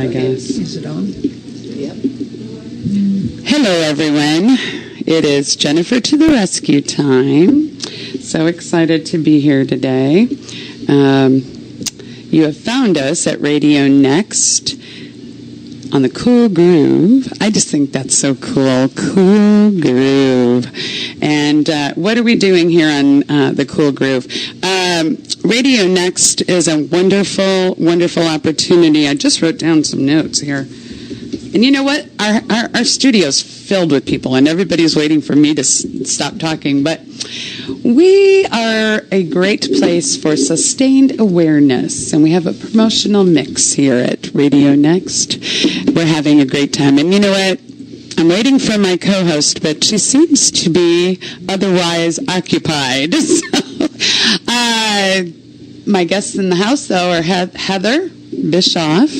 I guess. Is it on? Yep. Hello, everyone. It is Jennifer to the rescue time. So excited to be here today. You have found us at Radio Next on the Cool Groove. I just think that's so cool. Cool Groove. And what are we doing here on the Cool Groove? Radio Next is a wonderful, wonderful opportunity. I just wrote down some notes here. And you know what? Our studio's filled with people, and everybody's waiting for me to stop talking. But we are a great place for sustained awareness, and we have a promotional mix here at Radio Next. We're having a great time. And you know what? I'm waiting for my co-host, but she seems to be otherwise occupied. So, my guests in the house, though, are Heather Bischoff.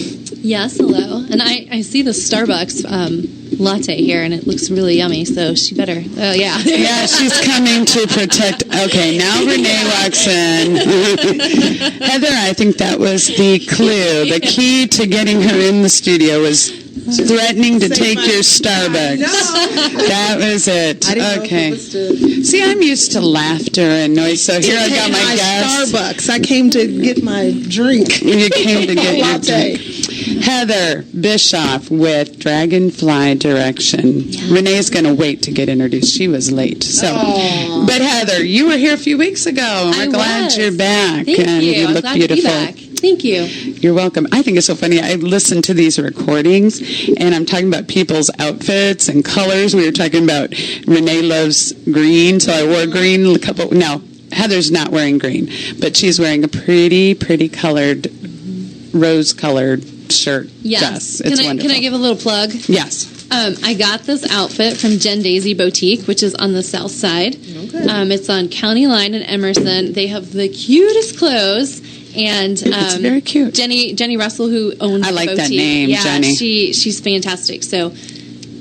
Yes, hello. And I see the Starbucks latte here, and it looks really yummy, so she better, yeah. Yeah, she's coming to protect. Okay, now Renee walks in. Heather, I think that was the clue. The key to getting her in the studio was threatening to take your Starbucks. That was it. Okay. See, I'm used to laughter and noise, so here I got my guest. Starbucks. I came to get my drink. You came to get your drink. Heather Bischoff with Dragonfly Direction. Yeah. Renee's going to wait to get introduced. She was late. So, but Heather, you were here a few weeks ago. We're glad you're back. Thank and you. You look glad beautiful. To be back. Thank you. You're welcome. I think it's so funny. I listen to these recordings, and I'm talking about people's outfits and colors. We were talking about Renee loves green, so I wore green a couple. No, Heather's not wearing green, but she's wearing a pretty, pretty colored, rose-colored shirt. Yes. It's wonderful. Can I give a little plug? Yes. I got this outfit from Jen Daisy Boutique, which is on the south side. Okay. It's on County Line in Emerson. They have the cutest clothes. And it's very cute. Jenny Russell, who owns I like the boutique. That name, yeah, Jenny. She's fantastic. So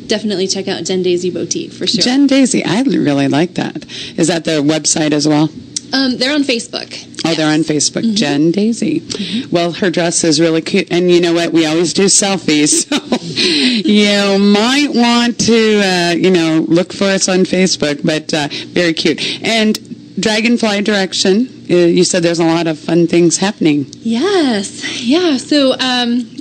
definitely check out Jen Daisy Boutique for sure. Jen Daisy, I really like that. Is that their website as well? They're on Facebook. Oh, yes. They're on Facebook. Mm-hmm. Jen Daisy. Mm-hmm. Well, her dress is really cute. And you know what? We always do selfies. So you might want to, look for us on Facebook. But very cute. And Dragonfly Direction, you said there's a lot of fun things happening. Yes. Yeah. So,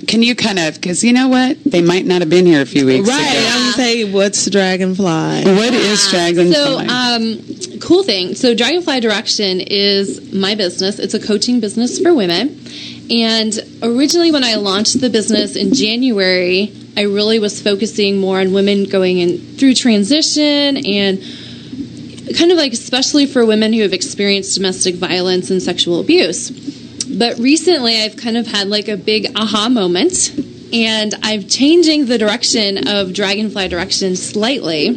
can you kind of, because you know what? They might not have been here a few weeks ago. Right. I'm going to say, what's Dragonfly? What is Dragonfly? So, cool thing. So, Dragonfly Direction is my business. It's a coaching business for women. And originally when I launched the business in January, I really was focusing more on women going in through transition and kind of like especially for women who have experienced domestic violence and sexual abuse. But recently I've kind of had like a big aha moment, and I'm changing the direction of Dragonfly Direction slightly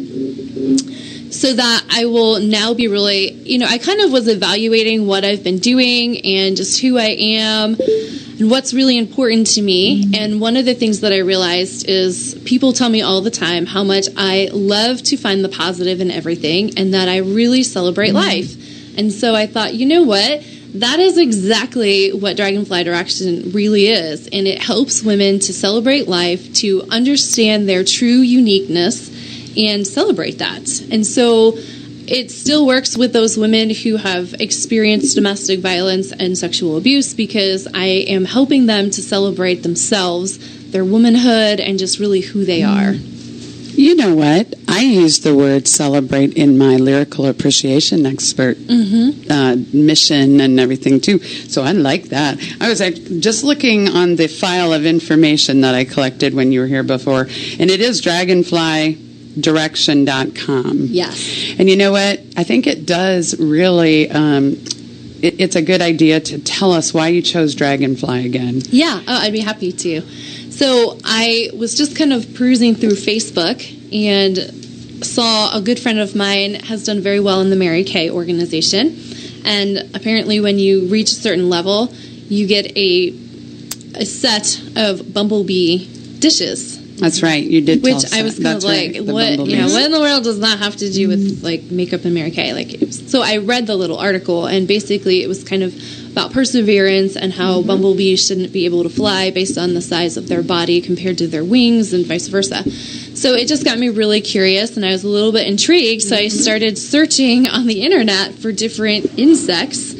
so that I will now be really, I kind of was evaluating what I've been doing and just who I am and what's really important to me. And one of the things that I realized is people tell me all the time how much I love to find the positive in everything and that I really celebrate life. And so I thought, you know what? That is exactly what Dragonfly Direction really is. And it helps women to celebrate life, to understand their true uniqueness and celebrate that. And so it still works with those women who have experienced domestic violence and sexual abuse because I am helping them to celebrate themselves, their womanhood, and just really who they are. You know what? I use the word celebrate in my lyrical appreciation expert mission and everything, too. So I like that. I was just looking on the file of information that I collected when you were here before, and it is dragonflydirection.com. Yes. And you know what? I think it does really... it's a good idea to tell us why you chose Dragonfly again. Yeah, I'd be happy to. So I was just kind of perusing through Facebook and saw a good friend of mine has done very well in the Mary Kay organization. And apparently when you reach a certain level, you get a set of Bumblebee dishes. That's right. You did tell Which us I was kind of That's like, right, the what bumblebees. what in the world does that have to do with like makeup and Mary Kay? So I read the little article, and basically it was kind of about perseverance and how bumblebees shouldn't be able to fly based on the size of their body compared to their wings and vice versa. So it just got me really curious, and I was a little bit intrigued. So I started searching on the internet for different insects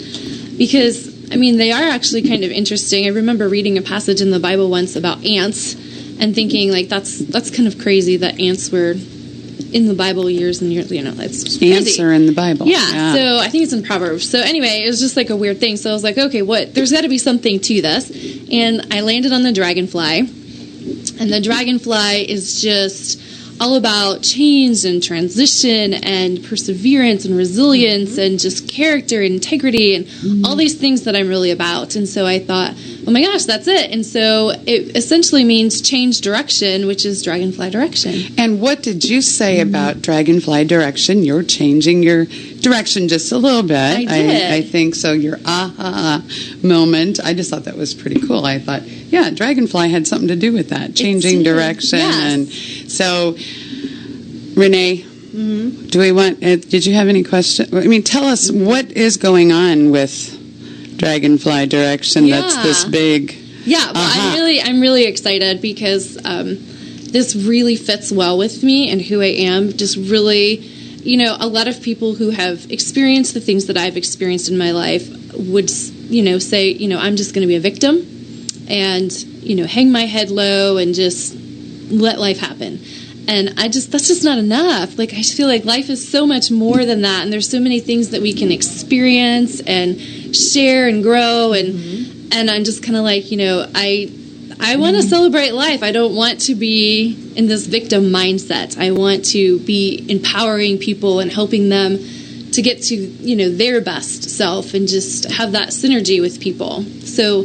because, I mean, they are actually kind of interesting. I remember reading a passage in the Bible once about ants and thinking, like, that's kind of crazy that ants were in the Bible years and years, it's just crazy. Ants are in the Bible. Yeah, so I think it's in Proverbs. So anyway, it was just like a weird thing. So I was like, okay, there's got to be something to this. And I landed on the dragonfly. And the dragonfly is just all about change and transition and perseverance and resilience and just character and integrity and all these things that I'm really about. And so I thought, oh my gosh, that's it. And so it essentially means change direction, which is dragonfly direction. And what did you say about dragonfly direction? You're changing your direction just a little bit. I did. I think so. Your aha moment. I just thought that was pretty cool. I thought, yeah, dragonfly had something to do with that, changing direction. Yes. And so, Renee, do we want? Did you have any questions? I mean, tell us what is going on with dragonfly direction. Yeah. That's this big. Yeah, well, I'm really excited because this really fits well with me and who I am. Just really, a lot of people who have experienced the things that I've experienced in my life would, say, I'm just going to be a victim and, hang my head low and just let life happen. And that's just not enough. Like, I just feel like life is so much more than that. And there's so many things that we can experience and share and grow. And I'm just kind of like, I want to celebrate life. I don't want to be in this victim mindset. I want to be empowering people and helping them to get to, their best self and just have that synergy with people. So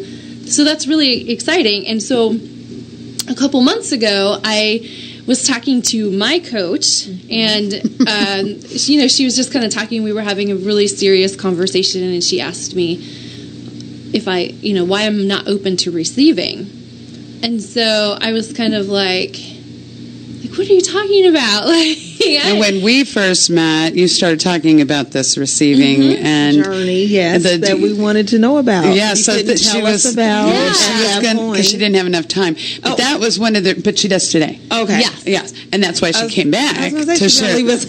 that's really exciting. And so a couple months ago, I was talking to my coach, and she was just kind of talking. We were having a really serious conversation, and she asked me if why I'm not open to receiving. And so I was kind of like, what are you talking about? And when we first met, you started talking about this receiving and journey, yes, that we wanted to know about. Yeah, you so couldn't that tell she was us about because she didn't have enough time. But that was one of the. But she does today. Okay. Yes, and that's why she came back to share. No, but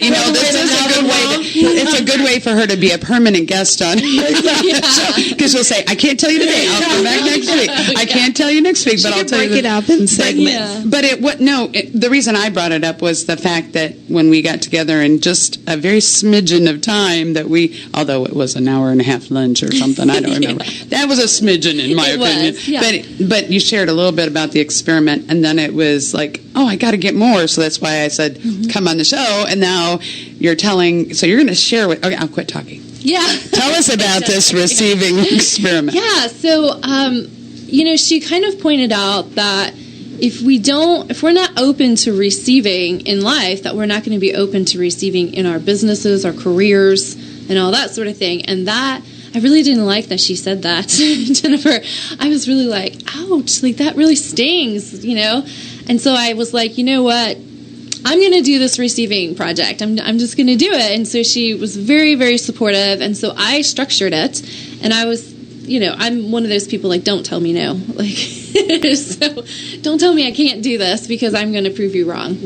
this is a good way. It's a good way for her to be a permanent guest on because she'll say, "I can't tell you today. I'll come back next week. I can't tell you next week, but I'll tell you." Break it up in segments. But the reason I brought it up was the fact that when we got together in just a very smidgen of time that although it was an hour and a half lunch or something, I don't remember. That was a smidgen in my opinion. Yeah. But you shared a little bit about the experiment, and then it was like, oh, I got to get more. So that's why I said, come on the show. And now you're telling, so you're going to share with, okay, I'll quit talking. Yeah. Tell us about this receiving experiment. Yeah. So, she kind of pointed out that if we're not open to receiving in life, that we're not going to be open to receiving in our businesses, our careers, and all that sort of thing. And that, I really didn't like that she said that, Jennifer. I was really like, ouch, like that really stings, And so I was like, you know what? I'm going to do this receiving project. I'm just going to do it. And so she was very, very supportive. And so I structured it. And I was, I'm one of those people like, don't tell me no. Like, so don't tell me I can't do this because I'm going to prove you wrong.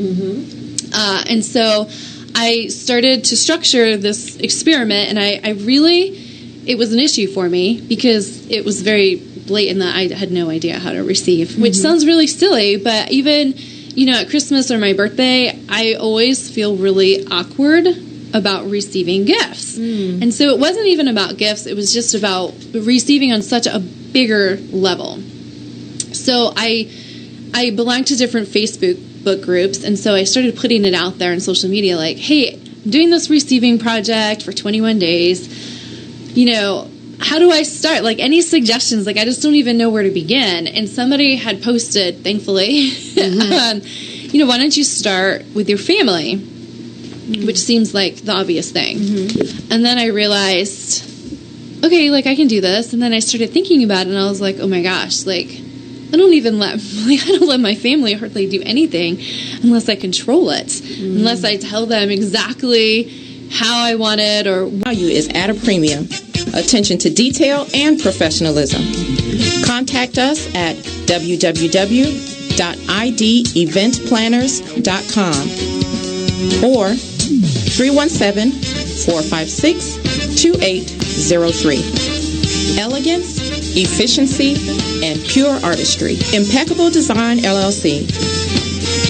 And so I started to structure this experiment, and it was an issue for me because it was very blatant that I had no idea how to receive, which sounds really silly, but even, at Christmas or my birthday, I always feel really awkward about receiving gifts. And so it wasn't even about gifts, it was just about receiving on such a bigger level. So I belong to different Facebook book groups, and so I started putting it out there on social media like, hey, I'm doing this receiving project for 21 days. How do I start? Like, any suggestions? Like, I just don't even know where to begin. And somebody had posted, thankfully, why don't you start with your family? Which seems like the obvious thing. And then I realized, okay, like, I can do this. And then I started thinking about it, and I was like, oh my gosh, like, I don't let my family hardly do anything unless I control it, unless I tell them exactly how I want it or value is at a premium. Attention to detail and professionalism. Contact us at www.ideventplanners.com or 317-456-2803. Elegance, efficiency, and pure artistry. Impeccable Design, LLC.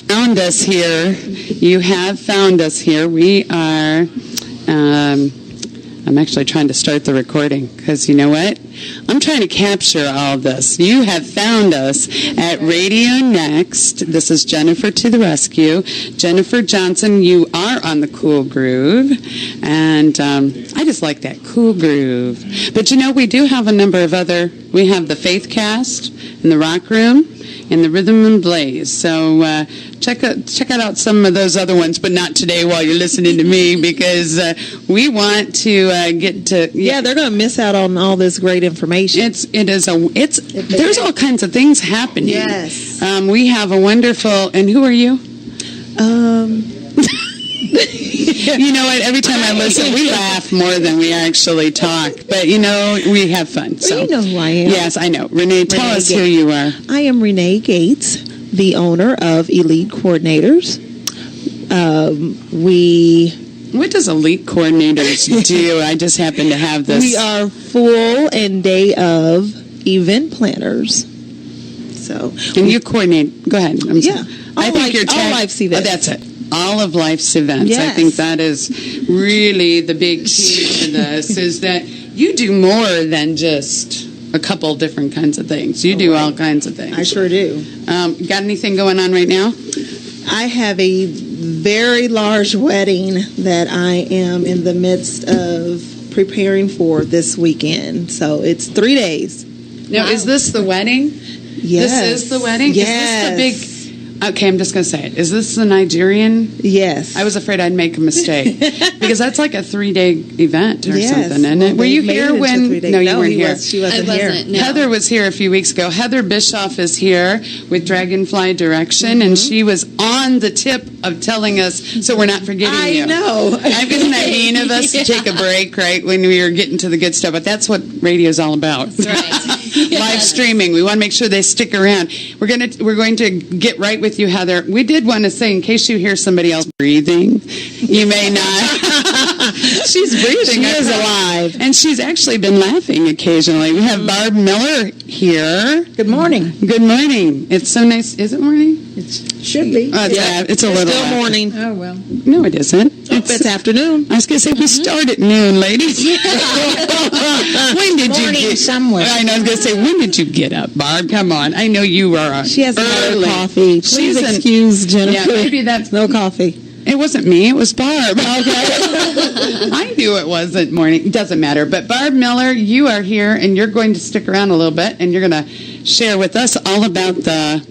Found us here. You have found us here. We are... I'm actually trying to start the recording because you know what? I'm trying to capture all of this. You have found us at Radio Next. This is Jennifer to the rescue. Jennifer Johnson, you are on the Cool Groove. And I just like that Cool Groove. But you know, we do have a number of we have the Faith Cast and the Rock Room and the Rhythm and Blaze. So check out some of those other ones, but not today while you're listening to me because we want to get to... Yeah, they're going to miss out on all this great information. There's all kinds of things happening. Yes. We have a wonderful... And who are you? You know what? Every time I listen, we laugh more than we actually talk. But, you know, we have fun. So. Well, you know who I am. Yes, I know. Renee, tell us who you are. I am Renee Gates, the owner of Elite Coordinators. What does Elite Coordinators do? I just happen to have this. We are full and day of event planners. So, and you coordinate. Go ahead. All life's events. Oh, that's it. All of life's events. Yes. I think that is really the big key to this, is that you do more than just a couple different kinds of things. You do all kinds of things. I sure do. Got anything going on right now? I have a very large wedding that I am in the midst of preparing for this weekend. So it's 3 days. Now, Is this the wedding? Yes. This is the wedding? Yes. Is this the big... Okay, I'm just going to say it. Is this the Nigerian? Yes. I was afraid I'd make a mistake because that's like a 3-day event or something, isn't it? Were you here when? No, you weren't here. She wasn't here. No. Heather was here a few weeks ago. Heather Bischoff is here with Dragonfly Direction, and she was on the tip of telling us, so we're not forgetting you. I know. Isn't that mean of us to take a break right when we were getting to the good stuff? But that's what radio's all about. That's right. Live streaming. We want to make sure they stick around. We're going to get right with you, Heather. We did want to say, in case you hear somebody else breathing, you may not. She's breathing. She is alive. And she's actually been laughing occasionally. We have Barb Miller here. Good morning. Good morning. It's so nice. Is it morning? It should be. It's a little still after. Morning. Oh, well. No, it isn't. It's afternoon. I was going to say, we start at noon, ladies. When did you get somewhere? I know, I was going to say, when did you get up, Barb? Come on. I know you are She hasn't had her coffee. Please She's excuse Jennifer. Yeah, maybe that's... No coffee. It wasn't me. It was Barb. Okay. I knew it wasn't morning. It doesn't matter. But Barb Miller, you are here, and you're going to stick around a little bit, and you're going to share with us all about the...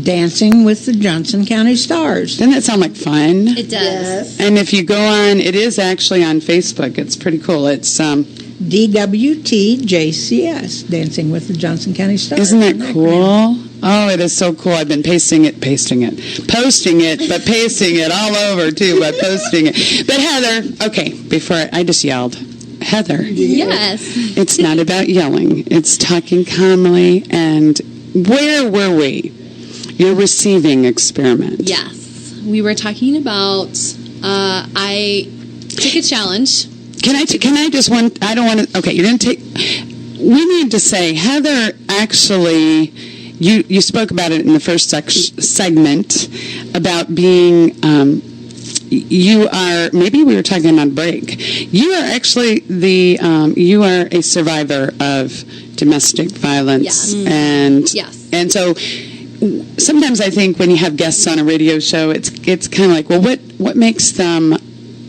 Dancing with the Johnson County Stars. Doesn't that sound like fun? It does. Yes. And if you go on, it is actually on Facebook. It's pretty cool. It's DWTJCS, Dancing with the Johnson County Stars. Isn't that cool? Oh, it is so cool. I've been posting it, pasting it all over too by posting it. But Heather, okay, before I just yelled. Heather. Yes. It's not about yelling. It's talking calmly. And where were we? Your receiving experiment. Yes. We were talking about, I took a challenge. Can I just I don't want to, okay, you're going to we need to say, Heather, actually, you spoke about it in the first segment about being, you are, maybe we were talking on break, you are actually you are a survivor of domestic violence. Yes. And so sometimes I think when you have guests on a radio show, it's kind of like, well, what makes them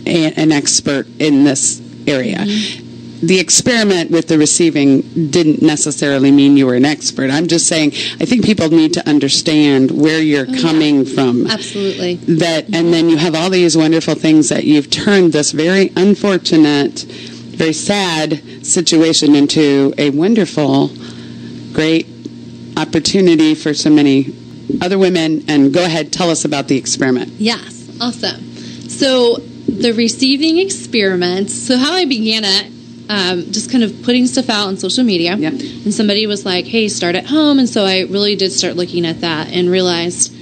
an expert in this area? Mm-hmm. The experiment with the receiving didn't necessarily mean you were an expert. I'm just saying, I think people need to understand where you're coming from. Absolutely. And then you have all these wonderful things that you've turned this very unfortunate, very sad situation into a wonderful, great opportunity for so many other women. And go ahead, tell us about the experiment. Yes, awesome. So the receiving experiment, so how I began it, just kind of putting stuff out on social media. Yep. And somebody was like, hey, start at home. And so I really did start looking at that and realized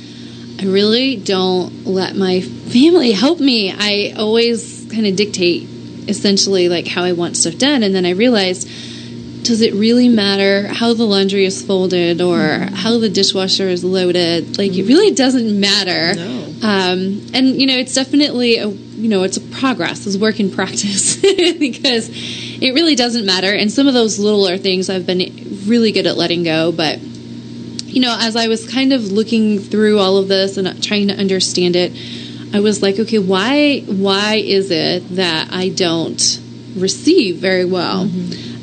I really don't let my family help me. I always kind of dictate essentially like how I want stuff done. And then I realized, does it really matter how the laundry is folded or how the dishwasher is loaded? Like, it really doesn't matter. No. And, it's definitely, it's a progress, it's work in practice because it really doesn't matter. And some of those littler things I've been really good at letting go. But, as I was kind of looking through all of this and trying to understand it, I was like, okay, why is it that I don't receive very well?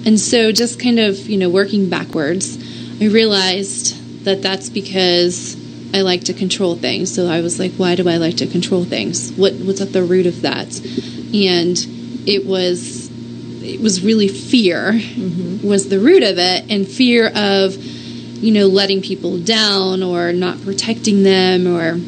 And so just kind of, working backwards, I realized that that's because I like to control things. So I was like, why do I like to control things? What's at the root of that? And it was really fear was the root of it, and fear of, letting people down or not protecting them or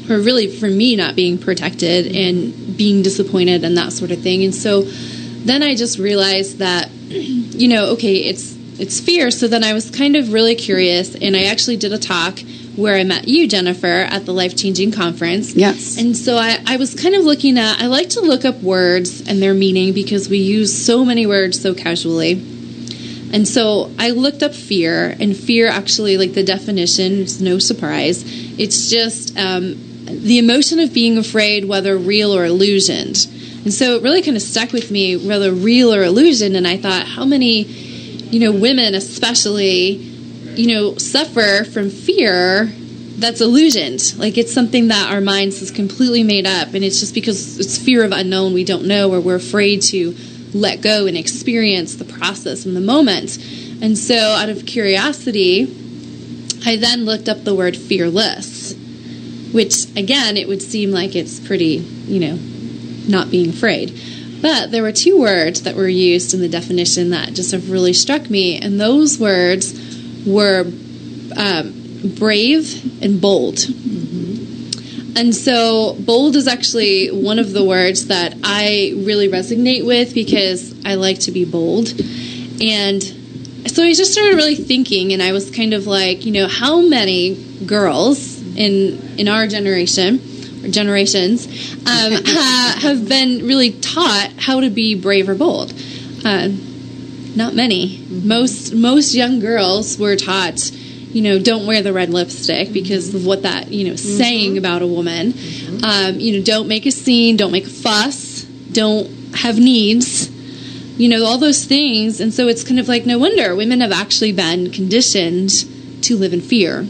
really for me not being protected and being disappointed and that sort of thing. And so then I just realized that, okay, it's fear. So then I was kind of really curious, and I actually did a talk where I met you, Jennifer, at the Life Changing Conference. Yes. And so I was kind of looking at, I like to look up words and their meaning because we use so many words so casually. And so I looked up fear, and fear actually, like the definition, it's no surprise. It's just the emotion of being afraid, whether real or illusioned. And so it really kind of stuck with me, whether real or illusion. And I thought, how many, women especially, suffer from fear that's illusioned. Like, it's something that our minds has completely made up. And it's just because it's fear of unknown, we don't know, or we're afraid to let go and experience the process in the moment. And so out of curiosity, I then looked up the word fearless, which, again, it would seem like it's pretty, not being afraid. But there were two words that were used in the definition that just have really struck me, and those words were brave and bold. And so bold is actually one of the words that I really resonate with because I like to be bold. And so I just started really thinking, and I was kind of like, how many girls in our generation or generations have been really taught how to be brave or bold? Not many. Most young girls were taught, don't wear the red lipstick because of what that, is saying about a woman. Don't make a scene, don't make a fuss, don't have needs, all those things. And so it's kind of like, no wonder women have actually been conditioned to live in fear.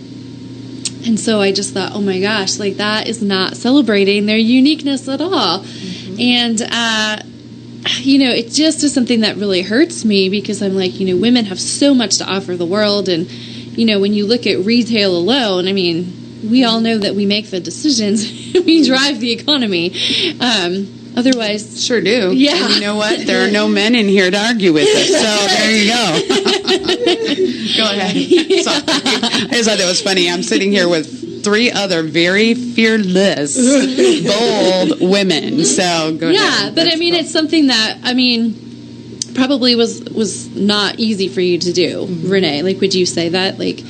And so I just thought, oh my gosh, like that is not celebrating their uniqueness at all. And, it just is something that really hurts me because I'm like, women have so much to offer the world. And, when you look at retail alone, I mean, we all know that we make the decisions. We drive the economy. Otherwise... Sure do. Yeah. And you know what? There are no men in here to argue with us. So there you go. Go ahead. Yeah. Sorry. I just thought that was funny. I'm sitting here with three other very fearless, bold women. So go ahead. Yeah, but That's I mean, cool. it's something that, probably was not easy for you to do, Renee. Like, would you say that? Like,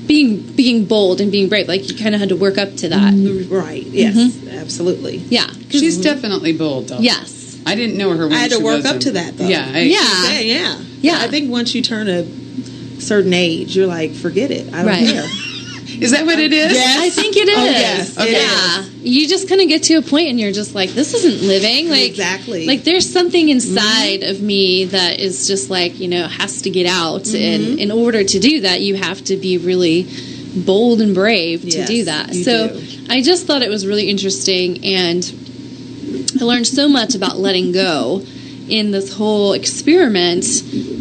being bold and being brave, like, you kind of had to work up to that. Right. Yes. Absolutely. Yeah. She's definitely bold, though. Yes. I didn't know her when I had she to work wasn't. up to that, though. Yeah. Yeah. Yeah. I think once you turn a certain age, you're like, forget it. I don't Right. care. Is that what it is? Yes. I think it is. Oh, yes. Okay. Yeah. You just kind of get to a point and you're just like, this isn't living. Like, Exactly. Like, there's something inside of me that is just like, has to get out. And in order to do that, you have to be really bold and brave to Yes, do that. you So do. I just thought it was really interesting. And I learned so much about letting go in this whole experiment.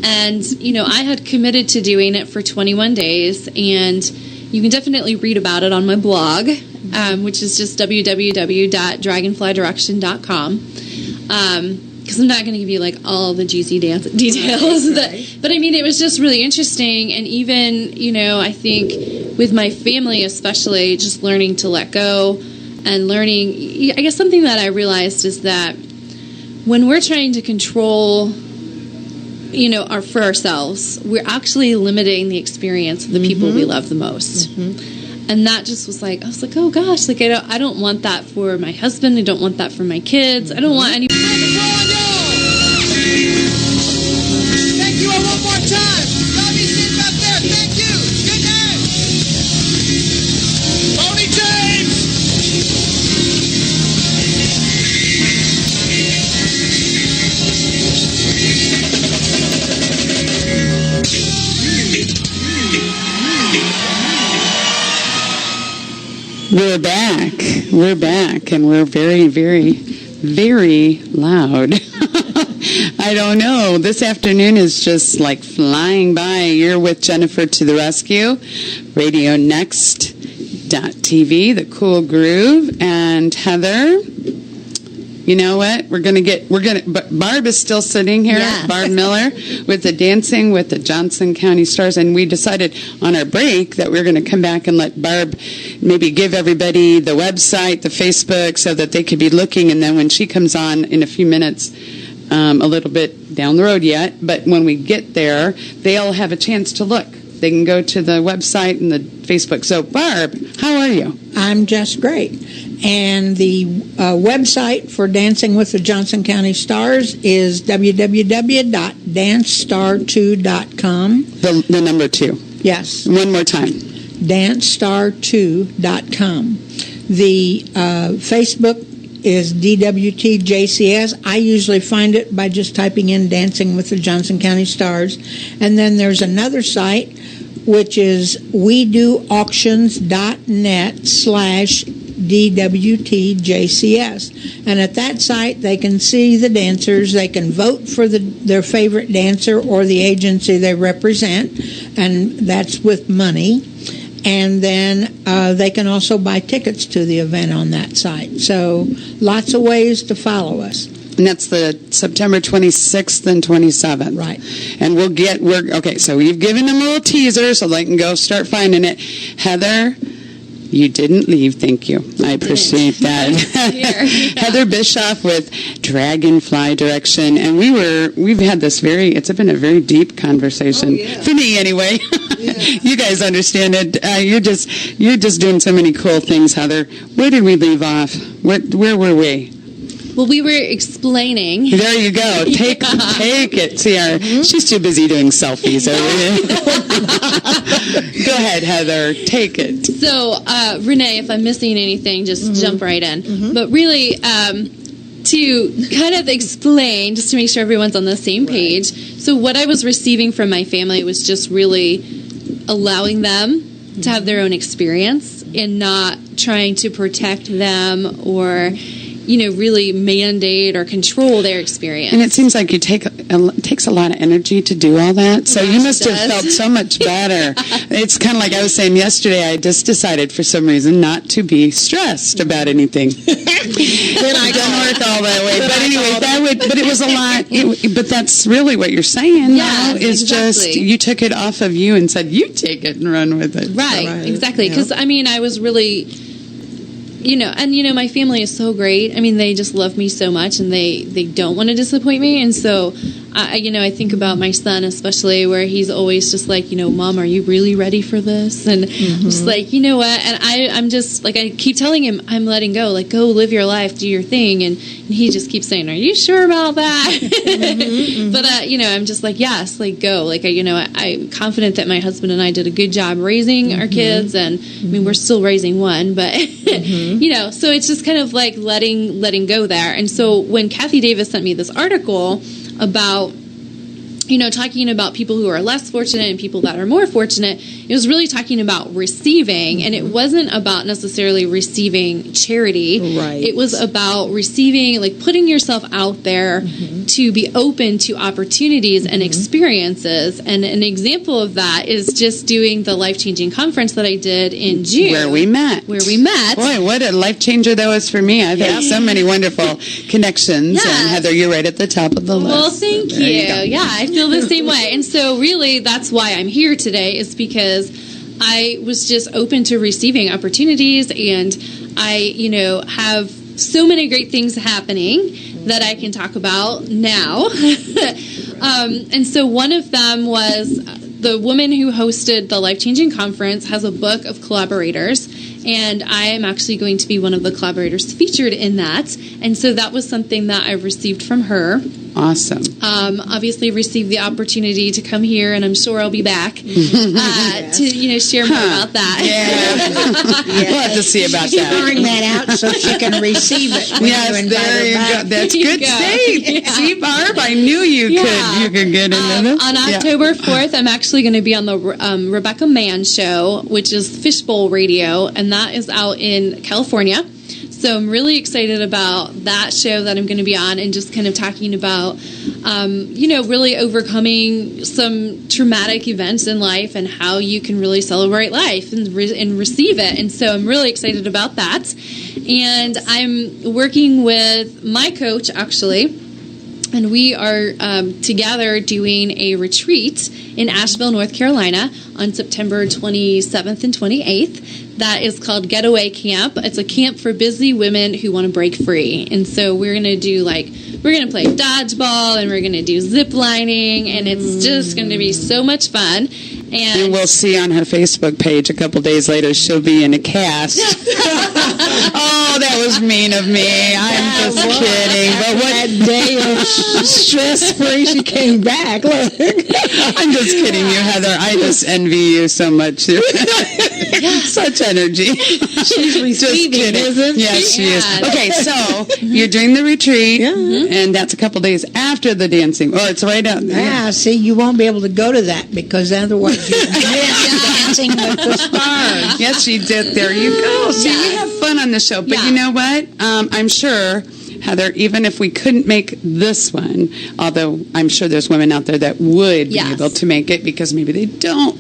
And, I had committed to doing it for 21 days. And you can definitely read about it on my blog, which is just www.dragonflydirection.com. because I'm not going to give you like all the juicy dance details. Right. But I mean, it was just really interesting. And even, I think with my family especially, just learning to let go and learning, I guess something that I realized is that when we're trying to control, for ourselves, we're actually limiting the experience of the people we love the most. And that just was like, I was like, oh gosh, like I don't want that for my husband. I don't want that for my kids. I don't want any. Thank you all one more time. Y'all be sitting up there. Thank you. Good night. Tony James. We're back, and we're very, very, very loud. I don't know. This afternoon is just like flying by. You're with Jennifer to the Rescue, RadioNext.tv, The Cool Groove, and Heather. You know what? Barb is still sitting here, Yeah. Barb Miller, with the Dancing with the Johnson County Stars, and we decided on our break that we're going to come back and let Barb maybe give everybody the website, the Facebook, so that they could be looking, and then when she comes on in a few minutes, a little bit down the road yet, but when we get there, they'll have a chance to look. They can go to the website and the Facebook. So, Barb, how are you? I'm just great. And the website for Dancing with the Johnson County Stars is www.dancestar2.com. The number 2. Yes, One more time. dancestar2.com. The Facebook is DWTJCS. I usually find it by just typing in Dancing with the Johnson County Stars. And then there's another site, which is WeDoAuctions.net/DWTJCS. And at that site, they can see the dancers. They can vote for their favorite dancer or the agency they represent, and that's with money. And then they can also buy tickets to the event on that site. So lots of ways to follow us. And that's the September 26th and 27th. Right. And okay, so we've given them a little teaser so they can go start finding it. Heather, you didn't leave, thank you. I appreciate that. Heather Bischoff with Dragonfly Direction, and we've had this it's been a very deep conversation. For me anyway. You guys understand it. You're just doing so many cool things, Heather. Where did we leave off? Where were we? Well, we were explaining. There you go. Take it. See, she's too busy doing selfies over here. Go ahead, Heather. Take it. So, Renee, if I'm missing anything, just jump right in. But really, to kind of explain, just to make sure everyone's on the same page. So what I was receiving from my family was just really allowing them to have their own experience and not trying to protect them or really mandate or control their experience. And it seems like it takes a lot of energy to do all that. So you must have felt so much better. It's kind of like I was saying yesterday, I just decided for some reason not to be stressed about anything. Then I don't work all that way. But anyway, but it was a lot. But that's really what you're saying now, is exactly. just you took it off of you and said, you take it and run with it. Right, exactly. Because, I was really... my family is so great. I mean, they just love me so much, and they don't want to disappoint me. And so, I think about my son, especially, where he's always just like, Mom, are you really ready for this? And just like, you know what? And I'm just like, I keep telling him, I'm letting go. Like, go live your life, do your thing. And he just keeps saying, are you sure about that? But I'm just like, yes, like go. Like, I'm confident that my husband and I did a good job raising our kids, and we're still raising one, but. So it's just kind of like letting go there. And so when Kathy Davis sent me this article about talking about people who are less fortunate and people that are more fortunate, it was really talking about receiving, and it wasn't about necessarily receiving charity. Right. It was about receiving, like putting yourself out there to be open to opportunities and experiences. And an example of that is just doing the life-changing conference that I did in June. Where we met. Boy, what a life changer that was for me. I've had so many wonderful connections. Yes. And Heather, you're right at the top of the list. Well, thank So there you. go. Yeah, I feel the same way. And so really that's why I'm here today, is because I was just open to receiving opportunities, and I, have so many great things happening that I can talk about now. And so one of them was the woman who hosted the Life Changing Conference has a book of collaborators, and I am actually going to be one of the collaborators featured in that. And so that was something that I received from her. Awesome. Obviously received the opportunity to come here, and I'm sure I'll be back to share more about that. We'll have to see about Bring that. that out so she can receive it. when you Yes, invite there her you back. go. That's There you good go. save. Yeah. See, Barb, I knew you Yeah. could get into this. On Yeah. October 4th, I'm actually going to be on the Rebecca Mann Show, which is Fishbowl Radio, and that is out in California. So I'm really excited about that show that I'm going to be on, and just kind of talking about, really overcoming some traumatic events in life and how you can really celebrate life and receive it. And so I'm really excited about that. And I'm working with my coach, actually, and we are together doing a retreat in Asheville, North Carolina on September 27th and 28th. That is called Getaway Camp. It's a camp for busy women who want to break free. And so we're going to do we're going to play dodgeball, and we're going to do zip lining, and it's just going to be so much fun. And we'll see on her Facebook page a couple days later, she'll be in a cast. Oh, that was mean of me. I'm just kidding. But That day of stress-free, she came back. Look. I'm just kidding you, Heather. I just envy you so much. Such energy. She's receiving, isn't she? Yes, she is. Yeah. Okay, so you're doing the retreat, and that's a couple days after the dancing. Oh, it's right out there. Yeah, see, you won't be able to go to that because otherwise you miss Dancing with the Stars. Yes, she did. There you go. See, we have fun on the show. But you know what? I'm sure, Heather, even if we couldn't make this one, although I'm sure there's women out there that would be able to make it because maybe they don't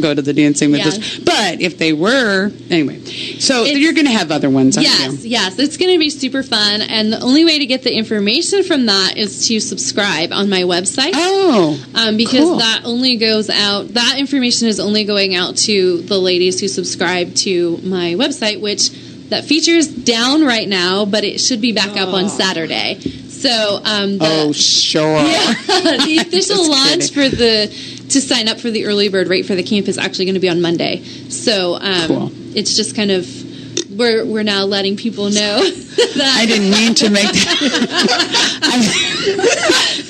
go to the Dancing with us. But if they were, anyway. So you're going to have other ones, aren't you? Yes. It's going to be super fun. And the only way to get the information from that is to subscribe on my website. Oh, because cool. that only goes out, that information is only going out to the ladies who subscribe to my website, which that feature's down right now, but it should be back up on Saturday. So, sure. The official launch to sign up for the early bird rate for the camp is actually going to be on Monday. So, Cool. It's just kind of, we're now letting people know that. I didn't mean to make that.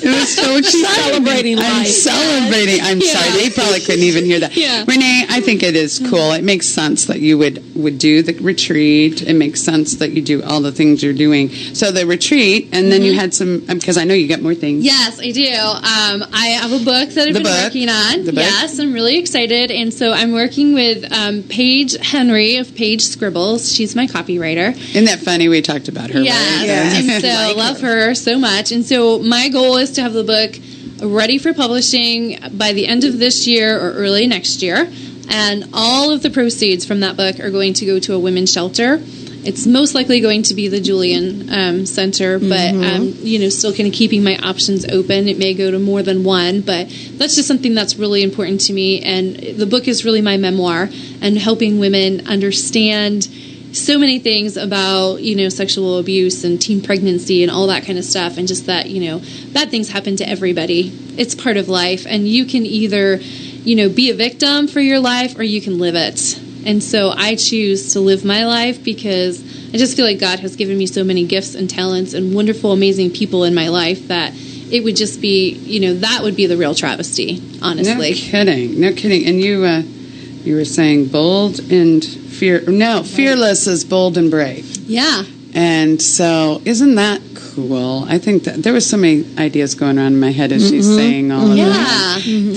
It was so she's celebrating life. I'm celebrating. I'm sorry. They probably couldn't even hear that. Yeah. Renee, I think it is cool. It makes sense that you would do the retreat. It makes sense that you do all the things you're doing. So the retreat, and then you had some, because I know you got more things. Yes, I do. I have a book that I've been working on. The book. Yes, I'm really excited. And so I'm working with Paige Henry of Paige Scribbles. She's my copywriter. Isn't that funny? We talked about her. Yes. Right? And so I love her so much. And so my goal is to have the book ready for publishing by the end of this year or early next year. And all of the proceeds from that book are going to go to a women's shelter. It's most likely going to be the Julian Center, but still kind of keeping my options open. It may go to more than one, but that's just something that's really important to me. And the book is really my memoir and helping women understand so many things about, sexual abuse and teen pregnancy and all that kind of stuff. And just that, bad things happen to everybody. It's part of life. And you can either, be a victim for your life or you can live it. And so I choose to live my life because I just feel like God has given me so many gifts and talents and wonderful, amazing people in my life that it would just be, that would be the real travesty, honestly. No kidding. And you were saying bold and fearless is bold and brave. Yeah. And so isn't that cool. I think that there was so many ideas going on in my head as she's saying all of that. Yeah.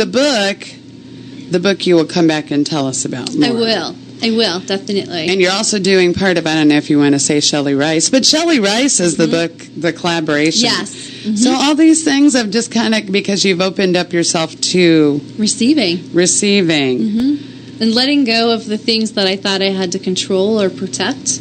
The book you will come back and tell us about more. I will, definitely. And you're also doing part of, I don't know if you want to say Shelley Rice, but Shelley Rice is the book, the collaboration. Yes. So all these things have just kind of, because you've opened up yourself to Receiving. Mm-hmm. And letting go of the things that I thought I had to control or protect,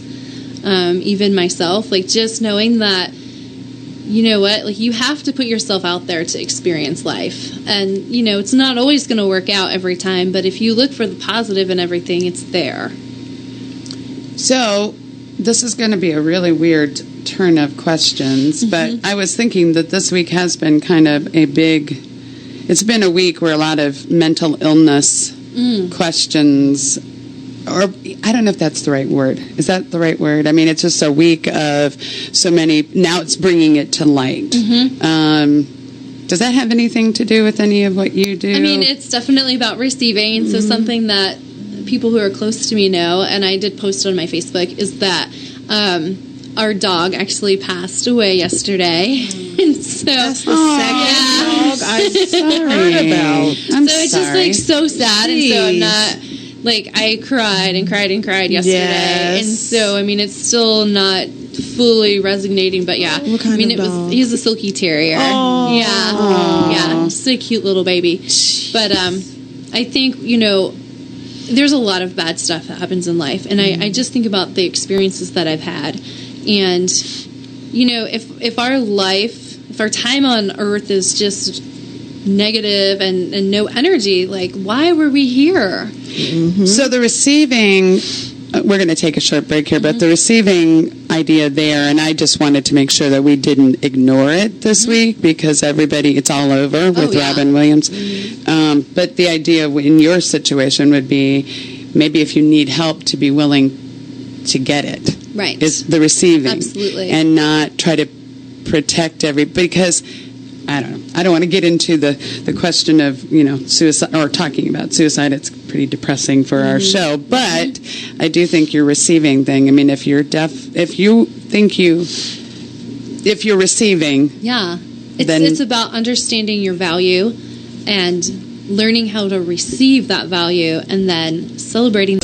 even myself. Like, just knowing that, you know what, like, you have to put yourself out there to experience life. And, you know, it's not always going to work out every time, but if you look for the positive in everything, it's there. So this is going to be a really weird turn of questions, but I was thinking that this week has been kind of it's been a week where a lot of mental illness questions, or I don't know if that's the right word. Is that the right word? I mean, it's just a week of so many, now it's bringing it to light. Does that have anything to do with any of what you do? I mean, it's definitely about receiving. So something that people who are close to me know, and I did post on my Facebook, is that our dog actually passed away yesterday. And so That's the second dog I've heard about. It's just like so sad. And so I'm not, like, I cried and cried and cried yesterday. Yes. And so, I mean, it's still not fully resonating, but yeah. What kind of dog? He's a silky terrier. Oh. Yeah, just a cute little baby. But I think, you know, there's a lot of bad stuff that happens in life, and I just think about the experiences that I've had, and, you know, if our time on earth is just negative and no energy, like, why were we here? So the receiving, we're going to take a short break here, but the receiving idea there, and I just wanted to make sure that we didn't ignore it this week, because it's all over with Robin Williams. But the idea in your situation would be, maybe if you need help, to be willing to get it. Right. Is the receiving. Absolutely. And not try to protect because I don't know. I don't want to get into the question of, you know, suicide, or talking about suicide. It's pretty depressing for our show. But I do think your receiving thing, I mean, if you're receiving. Yeah. Then it's about understanding your value and learning how to receive that value, and then celebrating.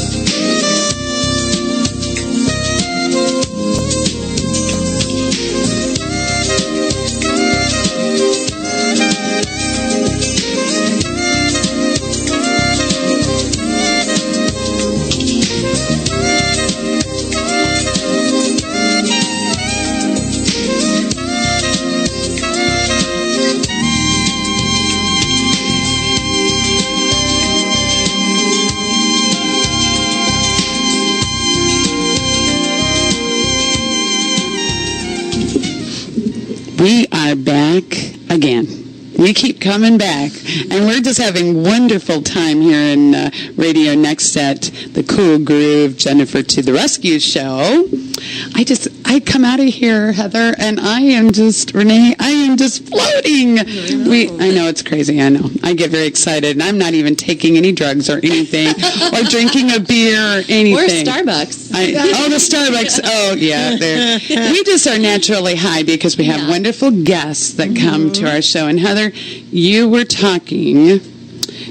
We are back again. We keep coming back, and we're just having wonderful time here in Radio Next at the Cool Groove Jennifer to the Rescue show. I come out of here, Heather, and Renee, I am just floating. I know, it's crazy, I know. I get very excited, and I'm not even taking any drugs or anything, or drinking a beer or anything. Or Starbucks. The Starbucks. Oh, yeah. We just are naturally high because we have wonderful guests that come to our show. And Heather, you were talking.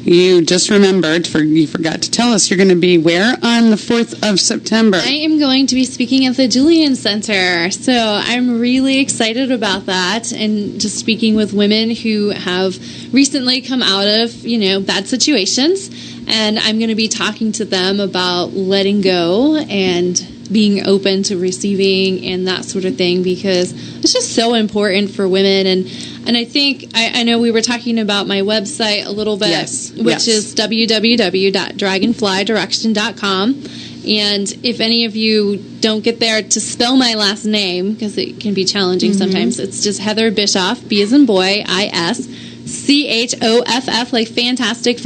You just remembered, you forgot to tell us, you're going to be where on the 4th of September? I am going to be speaking at the Julian Center, so I'm really excited about that, and just speaking with women who have recently come out of, you know, bad situations, and I'm going to be talking to them about letting go and being open to receiving and that sort of thing, because it's just so important for women. And I think, I know we were talking about my website a little bit, which is www.dragonflydirection.com. And if any of you don't get there to spell my last name, because it can be challenging sometimes, it's just Heather Bischoff, B as in boy, ISCHOFF, like fantastic,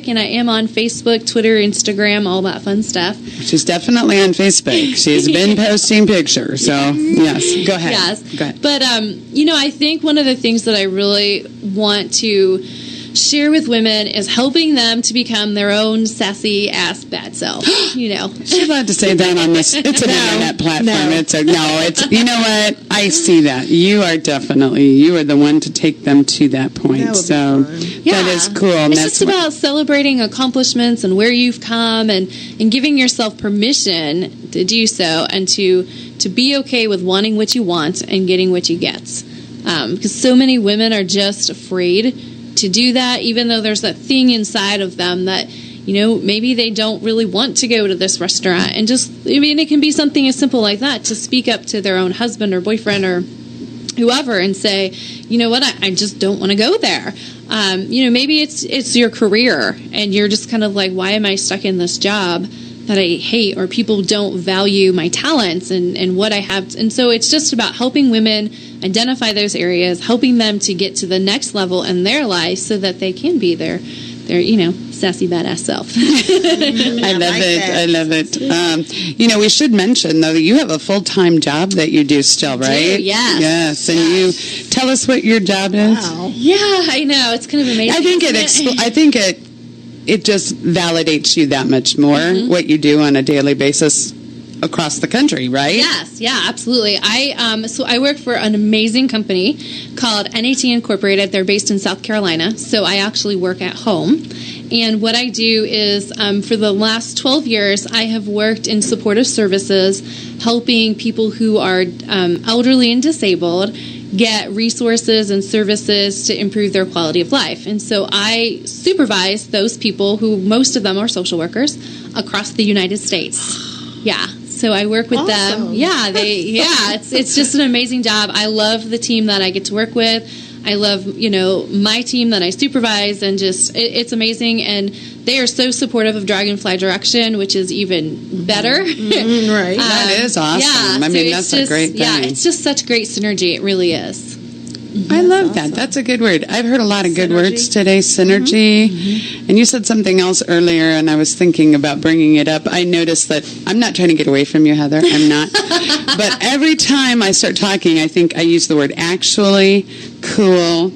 and I am on Facebook, Twitter, Instagram, all that fun stuff. She's definitely on Facebook. She's been posting pictures, so yes, go ahead. Yes. Go ahead. But, you know, I think one of the things that I really want to share with women is helping them to become their own sassy ass bad self. She's allowed to say that on this. It's an internet platform. It's you know what? I see that. You are the one to take them to that point. That would be fun. Yeah. That is cool. It's just about celebrating accomplishments and where you've come and giving yourself permission to do so and to be okay with wanting what you want and getting what you get. Because so many women are just afraid to do that, even though there's that thing inside of them that, maybe they don't really want to go to this restaurant. And it can be something as simple like that, to speak up to their own husband or boyfriend or whoever and say, you know what, I just don't want to go there. Maybe it's your career and you're just kind of like, why am I stuck in this job that I hate, or people don't value my talents and what I have. And so it's just about helping women identify those areas, helping them to get to the next level in their life so that they can be their sassy badass self. I love it. We should mention, though, you have a full-time job that you do still, right? Yes. And you tell us what your job is. Wow. Yeah, I know. It's kind of amazing. I think it just validates you that much more, what you do on a daily basis across the country, right? Yes, yeah, absolutely. I work for an amazing company called NAT Incorporated. They're based in South Carolina, so I actually work at home. And what I do is, for the last 12 years, I have worked in supportive services, helping people who are elderly and disabled get resources and services to improve their quality of life. And so I supervise those people, who most of them are social workers, across the United States. Yeah. So I work with them. Yeah, it's just an amazing job. I love the team that I get to work with. I love, my team that I supervise, and just it's amazing. And they are so supportive of Dragonfly Direction, which is even better. Right. That is awesome. Yeah, I mean, that's a great thing. Yeah, it's just such great synergy. It really is. I love that. That's a good word. I've heard a lot of good words today. Synergy. And you said something else earlier, and I was thinking about bringing it up. I noticed that I'm not trying to get away from you, Heather. I'm not. But every time I start talking, I think I use the word actually, cool.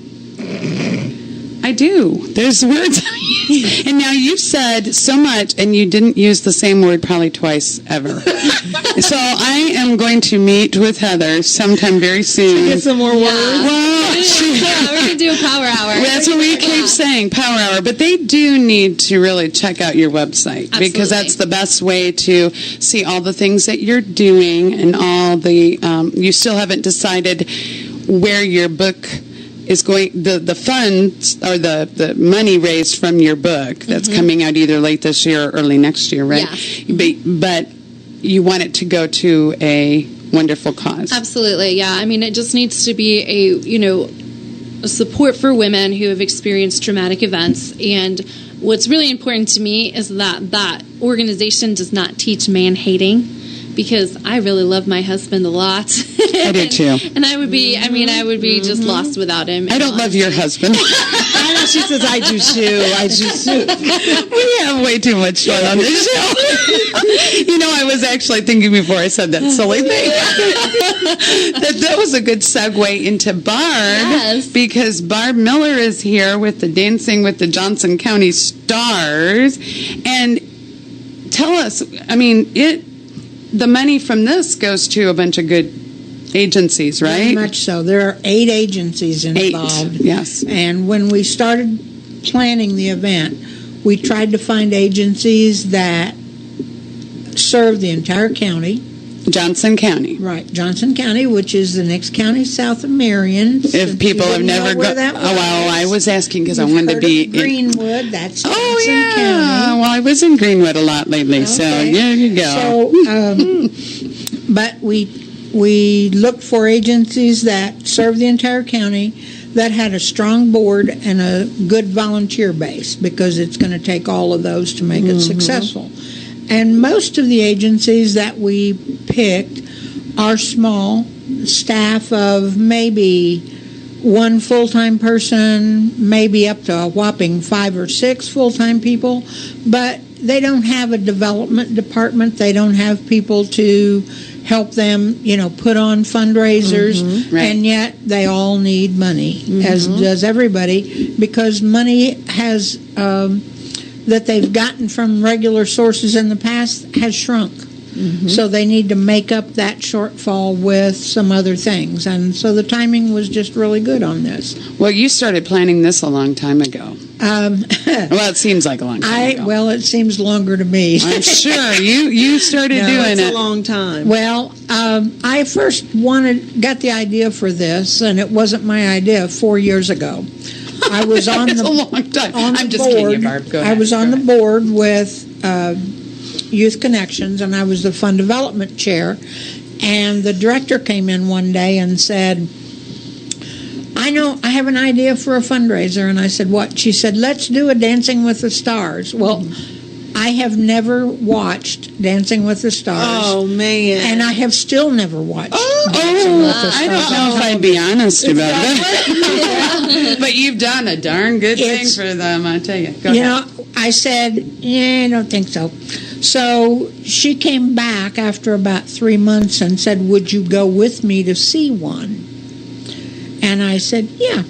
I do. There's words. And now you've said so much, and you didn't use the same word probably twice ever. So I am going to meet with Heather sometime very soon. Get some more words. Well, We're going to do a power hour. that's what we keep saying, power hour. But they do need to really check out your website. Absolutely. Because that's the best way to see all the things that you're doing and all the, you still haven't decided where your book is going, the funds or the money raised from your book that's coming out either late this year or early next year, right? Yes. But you want it to go to a wonderful cause. Absolutely, yeah. I mean, it just needs to be a support for women who have experienced traumatic events. And what's really important to me is that organization does not teach man-hating, because I really love my husband a lot. I do too. And I would be just lost without him. I don't love your husband. I know, she says, I do too. We have way too much fun on this show. I was actually thinking before I said that silly thing that was a good segue into Barb. Yes. Because Barb Miller is here with the Dancing with the Johnson County Stars. And tell us, the money from this goes to a bunch of good agencies, right? Very much so. There are 8 agencies involved. 8, yes. And when we started planning the event, we tried to find agencies that serve the entire county. Johnson County. Right, Johnson County, which is the next county south of Marion. If people have never gone, I was asking because I wanted to be in Greenwood. That's Johnson yeah. County. Well, I was in Greenwood a lot lately, so there you go. So, but we looked for agencies that serve the entire county, that had a strong board and a good volunteer base, because it's going to take all of those to make it successful. And most of the agencies that we picked are small, staff of maybe 1 full-time person, maybe up to a whopping 5 or 6 full-time people, but they don't have a development department. They don't have people to help them, put on fundraisers, Right. and yet they all need money, as does everybody, because money has that they've gotten from regular sources in the past has shrunk. So they need to make up that shortfall with some other things. And so the timing was just really good on this. Well, you started planning this a long time ago. Well, it seems like a long time ago. Well, it seems longer to me. I'm sure you started No, doing it's it. a long time. Well, I first got the idea for this, and it wasn't my idea 4 years ago. I was on It's the a long time. on the I'm just board. kidding you, Barb. Go ahead. I was on Go the ahead. board with Youth Connections, and I was the fund development chair. And the director came in one day and said, I have an idea for a fundraiser. And I said, what? She said, let's do a Dancing with the Stars. Well, I have never watched Dancing with the Stars. Oh, man. And I have still never watched Oh, Dancing with the Stars. I don't know if I'd be honest about that. But you've done a darn good thing It's- for them, I tell you. Go You ahead. know, I said, I don't think so. So she came back after about 3 months and said, would you go with me to see one? And I said, yeah,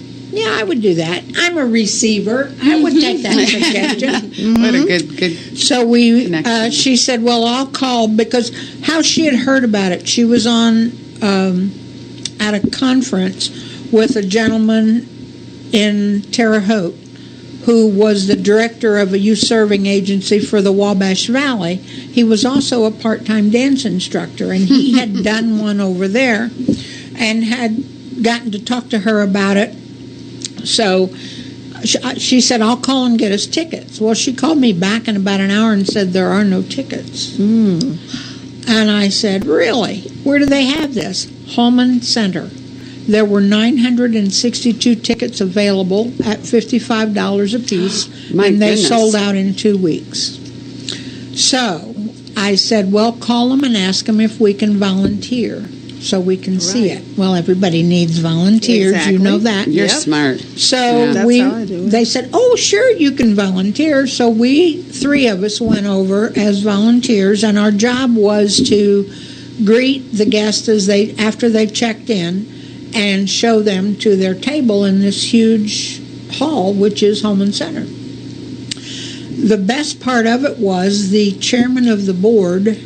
I would do that. I'm a receiver. I would take that suggestion. What a good. So Connection. she said, well, I'll call, because how she had heard about it, she was on at a conference with a gentleman in Terre Haute who was the director of a youth serving agency for the Wabash Valley. He was also a part-time dance instructor, and he had done one over there and had gotten to talk to her about it. So she said, I'll call and get us tickets. Well, she called me back in about an hour and said, there are no tickets. And I said, really? Where do they have this? Holman Center. There were 962 tickets available at $55 a piece, My and they goodness. sold out in 2 weeks. So I said, well, call them and ask them if we can volunteer so we can see it. Well, everybody needs volunteers. Exactly. You know that. You're Yep. smart. So Yeah. That's how I do it. they said, oh, sure, you can volunteer. So we, 3 of us, went over as volunteers, and our job was to greet the guests after they've checked in and show them to their table in this huge hall, which is Holman Center. The best part of it was the chairman of the board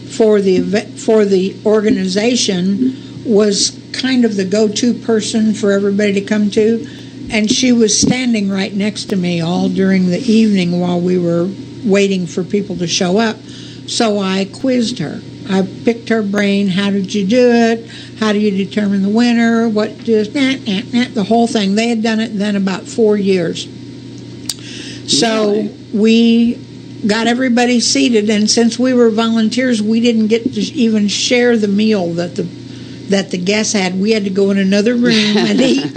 for the organization was kind of the go-to person for everybody to come to, and she was standing right next to me all during the evening while we were waiting for people to show up. So I quizzed her. I picked her brain. How did you do it? How do you determine the winner? What just the whole thing. They had done it then about 4 years. So Really? we got everybody seated, and since we were volunteers, we didn't get to even share the meal that the guests had. We had to go in another room and eat.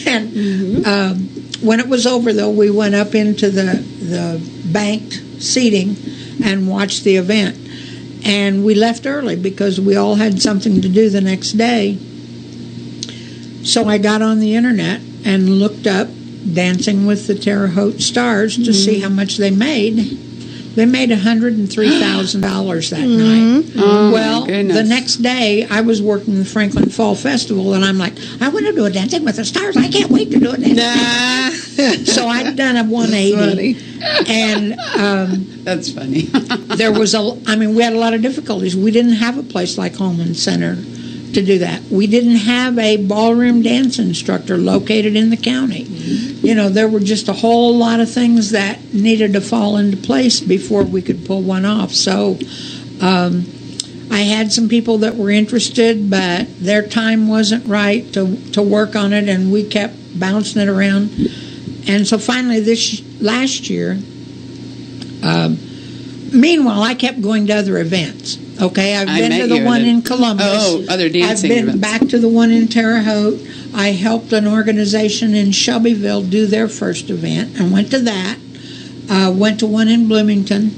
And when it was over, though, we went up into the banked seating and watched the event. And we left early because we all had something to do the next day. So I got on the internet and looked up Dancing with the Terre Haute Stars to see how much they made. They made $103,000 that night. Oh, Well, my goodness. the next day I was working the Franklin Fall Festival, and I'm like, I want to do a Dancing with the Stars. I can't wait to do it. So I'd done a 180, and That's funny. there was we had a lot of difficulties. We didn't have a place like Holman Center to do that. We didn't have a ballroom dance instructor located in the county. You know, there were just a whole lot of things that needed to fall into place before we could pull one off. So I had some people that were interested, but their time wasn't right to work on it, and we kept bouncing it around. And so finally last year, meanwhile, I kept going to other events. Okay, I've been to the one in Columbus. Oh, other dancing I've been events. back to the one in Terre Haute. I helped an organization in Shelbyville do their first event and went to that. Went to one in Bloomington.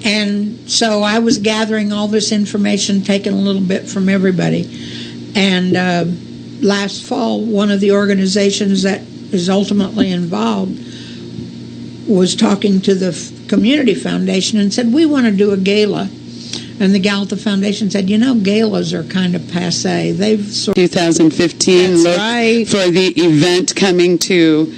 And so I was gathering all this information, taking a little bit from everybody. And last fall, one of the organizations that is ultimately involved was talking to the Community Foundation and said, we want to do a gala And the Gallatin Foundation said, galas are kind of passé. They've sort 2015. That's Look right. for the event coming to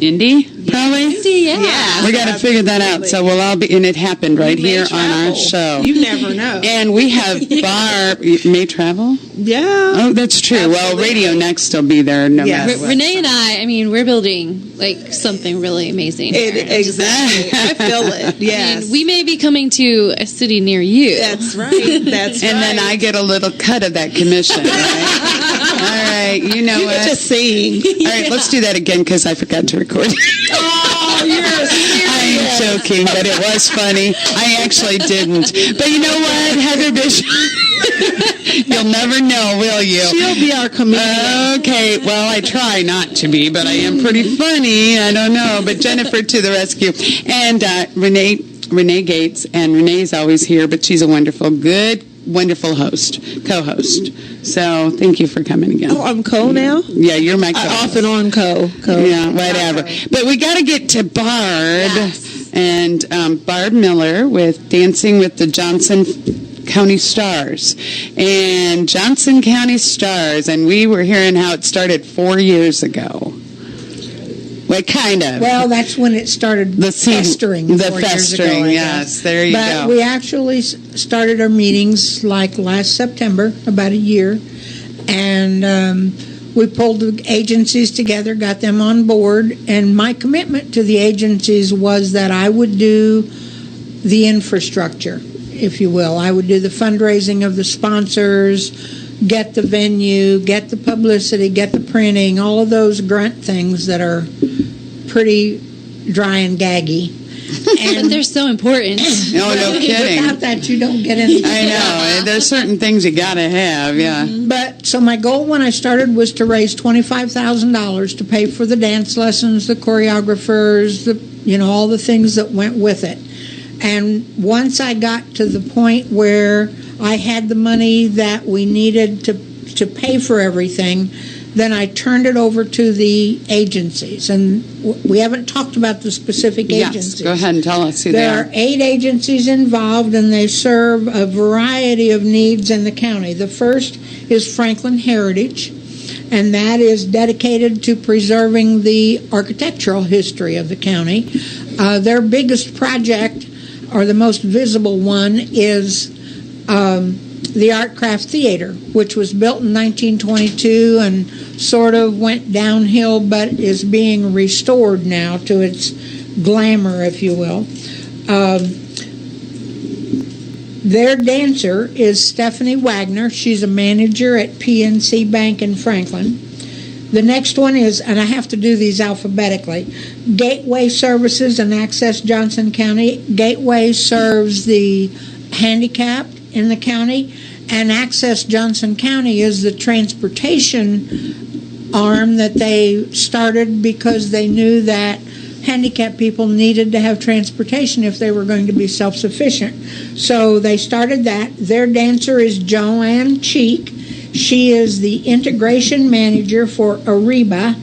Indy, probably. Yeah. We got to figure that out. So we'll all be, and it happened right You may here on our travel. show. You never know. And we have Barb. You may travel? Yeah. Oh, that's true. Well, Absolutely. Radio Next will be there no Yes. matter what. Renee and I mean, we're building like something really amazing. here. Exactly. I feel it. Yes. And we may be coming to a city near you. That's right. That's And right. then I get a little cut of that commission, right? All right, you know You what? get to sing. All right, let's do that again because I forgot to record. Oh, you're I'm joking, but it was funny. I actually didn't. But you know what, Heather Bishop? You'll never know, will you? She'll be our comedian. Okay, well, I try not to be, but I am pretty funny. I don't know. But Jennifer to the rescue. And Renee Gates, and Renee's always here, but she's a wonderful co-host. So thank you for coming again. Oh, I'm Co now? Yeah, you're my co-host. Off and on Co. Yeah, whatever. But we got to get to Barb. And Barb Miller with Dancing with the Johnson County Stars. And Johnson County Stars, and we were hearing how it started 4 years ago. Well, kind of. Well, that's when it started The seed- festering. the 4 years ago, festering, I yes, guess. there you but go. we actually started our meetings like last September, about a year, and we pulled the agencies together, got them on board, and my commitment to the agencies was that I would do the infrastructure, if you will. I would do the fundraising of the sponsors, get the venue, get the publicity, get the printing, all of those grunt things that are pretty dry and gaggy. But they're so important. No kidding. Without that, you don't get anything. I know. There's certain things you got to have, yeah. But so my goal when I started was to raise $25,000 to pay for the dance lessons, the choreographers, all the things that went with it. And once I got to the point where I had the money that we needed to pay for everything, then I turned it over to the agencies. And we haven't talked about the specific agencies. Yes, go ahead and tell us who they There are. are 8 agencies involved, and they serve a variety of needs in the county. The first is Franklin Heritage, and that is dedicated to preserving the architectural history of the county. Their biggest project, or the most visible one, is the Art Craft Theater, which was built in 1922 and sort of went downhill, but is being restored now to its glamour, if you will. Their dancer is Stephanie Wagner. She's a manager at PNC Bank in Franklin. The next one is, and I have to do these alphabetically, Gateway Services and Access Johnson County. Gateway serves the handicapped in the county, and Access Johnson County is the transportation arm that they started because they knew that handicapped people needed to have transportation if they were going to be self-sufficient. So they started that. Their dancer is Joanne Cheek. She is the integration manager for Ariba.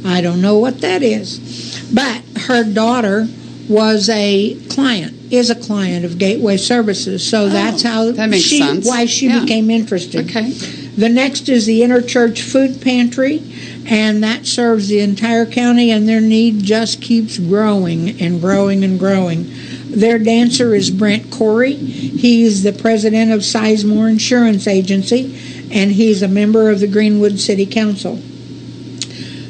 I don't know what that is. But her daughter is a client of Gateway Services. So that's how that makes sense. why she Yeah. became interested. Okay. The next is the Interchurch Food Pantry, and that serves the entire county, and their need just keeps growing and growing and growing. Their dancer is Brent Corey. He's the president of Sizemore Insurance Agency, and he's a member of the Greenwood City Council.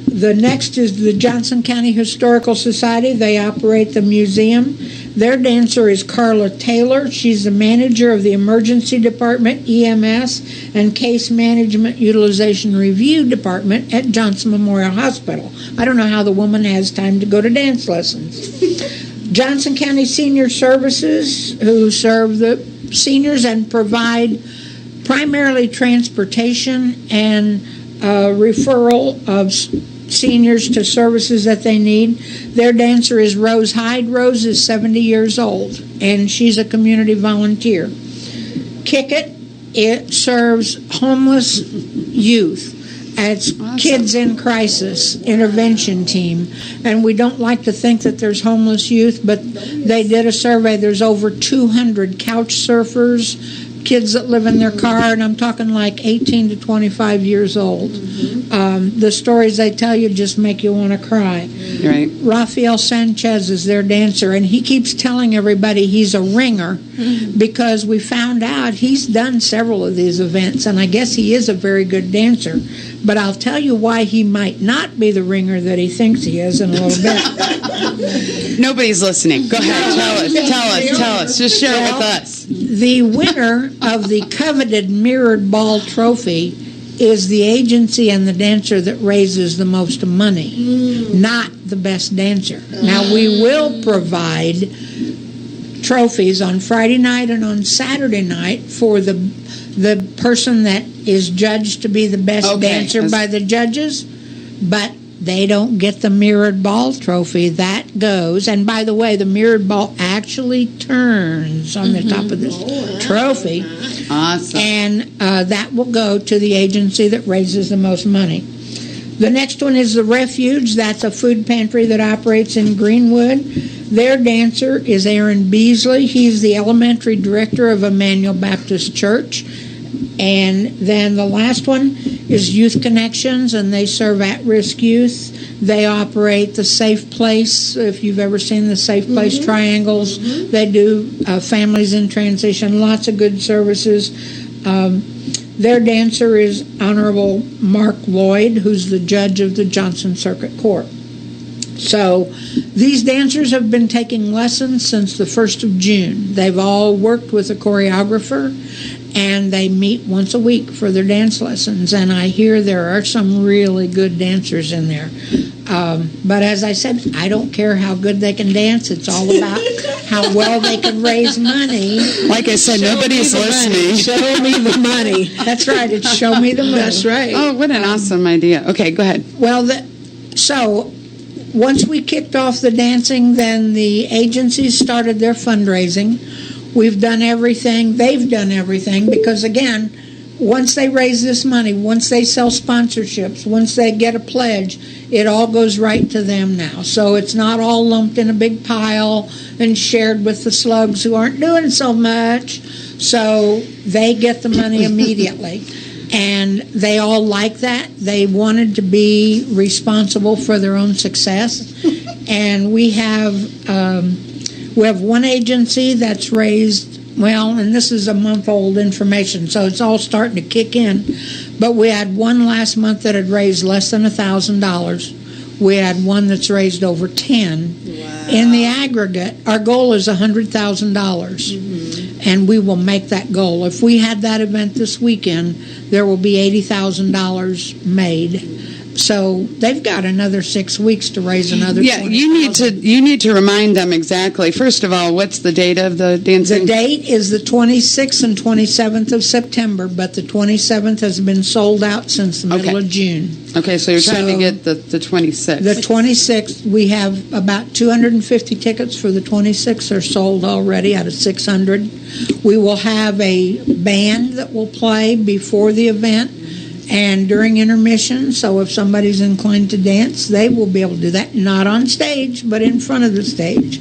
The next is the Johnson County Historical Society. They operate the museum. Their dancer is Carla Taylor. She's the manager of the Emergency Department, EMS, and Case Management Utilization Review Department at Johnson Memorial Hospital. I don't know how the woman has time to go to dance lessons. Johnson County Senior Services, who serve the seniors and provide primarily transportation and referral of seniors to services that they need. Their dancer is Rose Hyde. Rose is 70 years old, and she's a community volunteer. Kick It serves homeless youth, It's Awesome. Kids in Crisis Intervention Team. And we don't like to think that there's homeless youth, but they did a survey. There's over 200 couch surfers, kids that live in their car, and I'm talking like 18 to 25 years old. The stories they tell you just make you want to cry. Right. Rafael Sanchez is their dancer, and he keeps telling everybody he's a ringer because we found out he's done several of these events, and I guess he is a very good dancer. But I'll tell you why he might not be the ringer that he thinks he is in a little bit. Nobody's listening. Go ahead. Tell us. Just share it with us. The winner of the coveted Mirrored Ball Trophy is the agency and the dancer that raises the most money, not the best dancer. Now, we will provide trophies on Friday night and on Saturday night for the person that is judged to be the best dancer by the judges, but they don't get the Mirrored Ball Trophy. That goes, and by the way, the Mirrored Ball actually turns on the top of this trophy. Awesome. And that will go to the agency that raises the most money. The next one is the Refuge. That's a food pantry that operates in Greenwood. Their dancer is Aaron Beasley. He's the elementary director of Emmanuel Baptist Church. And then the last one is Youth Connections, and they serve at-risk youth. They operate the Safe Place. If you've ever seen the Safe Place triangles, they do families in transition, lots of good services. Their dancer is Honorable Mark Lloyd, who's the judge of the Johnson Circuit Court. So these dancers have been taking lessons since the 1st of June. They've all worked with a choreographer, and they meet once a week for their dance lessons. And I hear there are some really good dancers in there. But as I said, I don't care how good they can dance. It's all about how well they can raise money. Like I said, nobody's listening. Show me the money. That's right. It's show me the money. That's right. Oh, what an awesome idea. Okay, go ahead. Well, so once we kicked off the dancing, then the agencies started their fundraising. We've done everything. They've done everything because, again, once they raise this money, once they sell sponsorships, once they get a pledge, it all goes right to them now. So it's not all lumped in a big pile and shared with the slugs who aren't doing so much. So they get the money immediately. And they all like that. They wanted to be responsible for their own success. And we have one agency that's raised, well, and this is a month-old information, so it's all starting to kick in. But we had one last month that had raised less than $1,000. We had one that's raised over 10. Wow. In the aggregate, our goal is $100,000, and we will make that goal. If we had that event this weekend, there will be $80,000 made. So they've got another 6 weeks to raise another. Yeah, you need to remind them exactly. First of all, what's the date of the dancing? The date is the 26th and 27th of September, but the 27th has been sold out since the middle of June. Okay, so you're trying to get the 26th. The 26th, we have about 250 tickets for the 26th are sold already out of 600. We will have a band that will play before the event and during intermission, so if somebody's inclined to dance, they will be able to do that, not on stage, but in front of the stage.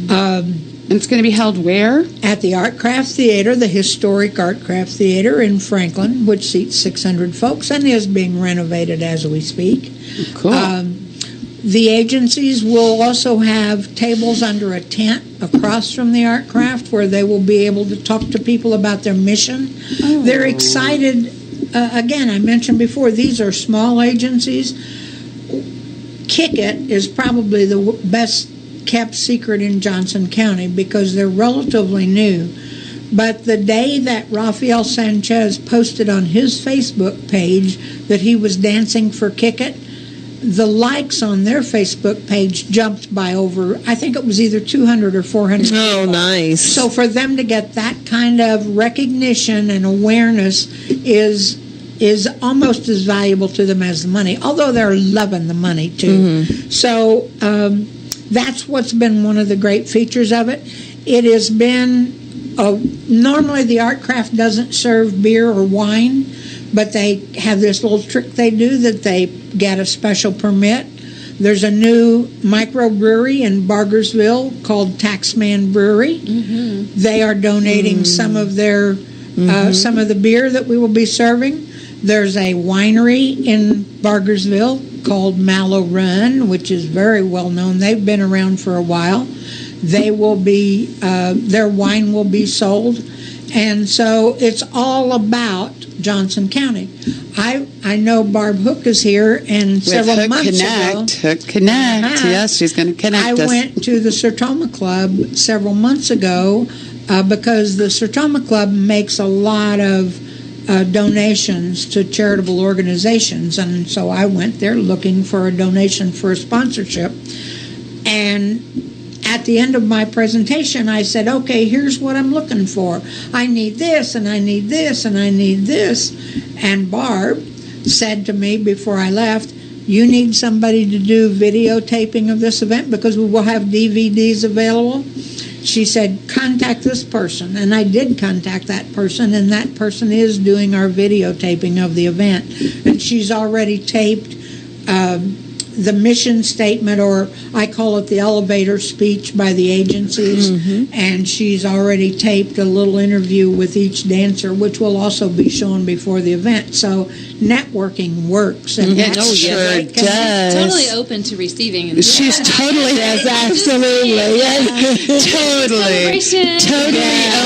And it's going to be held where? At the Artcraft Theater, the historic Artcraft Theater in Franklin, which seats 600 folks and is being renovated as we speak. Cool. The agencies will also have tables under a tent across from the Artcraft where they will be able to talk to people about their mission. Oh. They're excited. Again, I mentioned before, these are small agencies. Kick It is probably the best kept secret in Johnson County because they're relatively new. But the day that Rafael Sanchez posted on his Facebook page that he was dancing for Kick It, the likes on their Facebook page jumped by over, I think it was either 200 or 400. Oh, nice. So for them to get that kind of recognition and awareness is almost as valuable to them as the money, although they're loving the money too. So that's what's been one of the great features of it. It has been, normally the Artcraft doesn't serve beer or wine, but they have this little trick they do that they get a special permit. There's a new microbrewery in Bargersville called Taxman Brewery. They are donating some of their some of the beer that we will be serving. There's a winery in Bargersville called Mallow Run, which is very well known. They've been around for a while. They will be their wine will be sold, and so it's all about Johnson County. I know Barb Hook is here, and several Hook months Connect, ago, Hook Connect. Yes, she's going to connect us. I went to the Sertoma Club several months ago because the Sertoma Club makes a lot of donations to charitable organizations, and so I went there looking for a donation for a sponsorship. And at the end of my presentation, I said, okay, here's what I'm looking for. I need this, and I need this, and I need this. And Barb said to me before I left, you need somebody to do videotaping of this event because we will have DVDs available. She said, contact this person. And I did contact that person, and that person is doing our videotaping of the event. And she's already taped the mission statement, or I call it the elevator speech by the agencies, and she's already taped a little interview with each dancer, which will also be shown before the event. So networking works. And It sure does. Totally open to receiving. She's totally, yes, absolutely, totally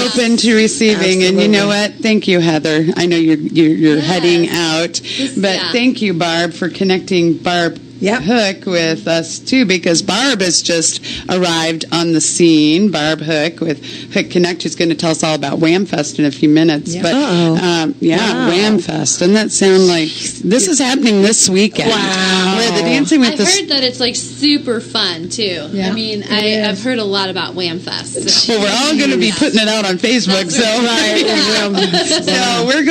open to receiving. And you know what? Thank you, Heather. I know you're heading out, but thank you, Barb, for connecting Barb Hook with us too, because Barb has just arrived on the scene. Barb Hook with Hook Connect, who's going to tell us all about Wham Fest in a few minutes. But Wham Fest, doesn't that sound like this is happening this weekend? Wow. Where the dancing with I've heard that it's like super fun too. Yeah, I mean, I've heard a lot about Wham Fest. So. Well, we're all going to be putting it out on Facebook, so we're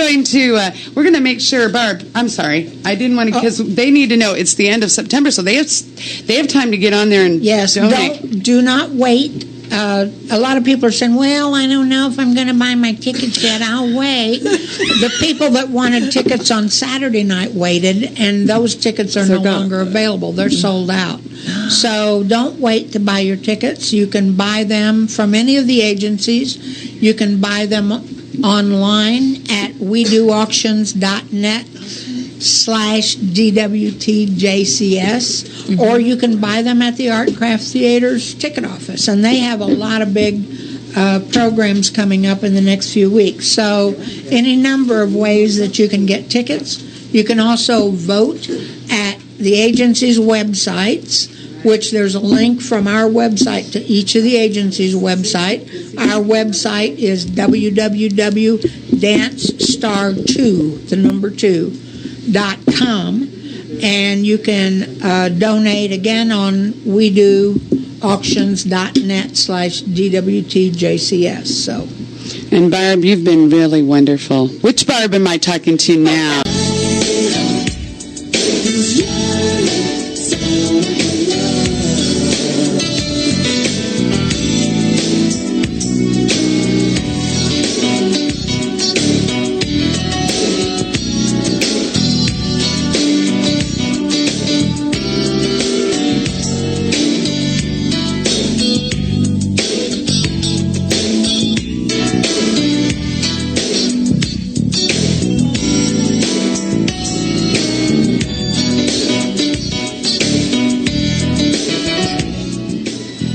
going to make sure. Barb, I'm sorry, I didn't want to, because they need to know it's the end of September, so they have time to get on there and donate. Do not wait. A lot of people are saying, well, I don't know if I'm going to buy my tickets yet. I'll wait. The people that wanted tickets on Saturday night waited, and those tickets are no longer available. They're sold out. So don't wait to buy your tickets. You can buy them from any of the agencies. You can buy them online at WeDoAuctions.net/DWTJCS, or you can buy them at the Art Craft Theater's ticket office, and they have a lot of big programs coming up in the next few weeks. So any number of ways that you can get tickets. You can also vote at the agency's websites, which there's a link from our website to each of the agency's website. Our website is www.dancestar2.com, and you can donate again on WeDoAuctions.net/DWTJCS. So, and Barb, you've been really wonderful. Which Barb am I talking to now?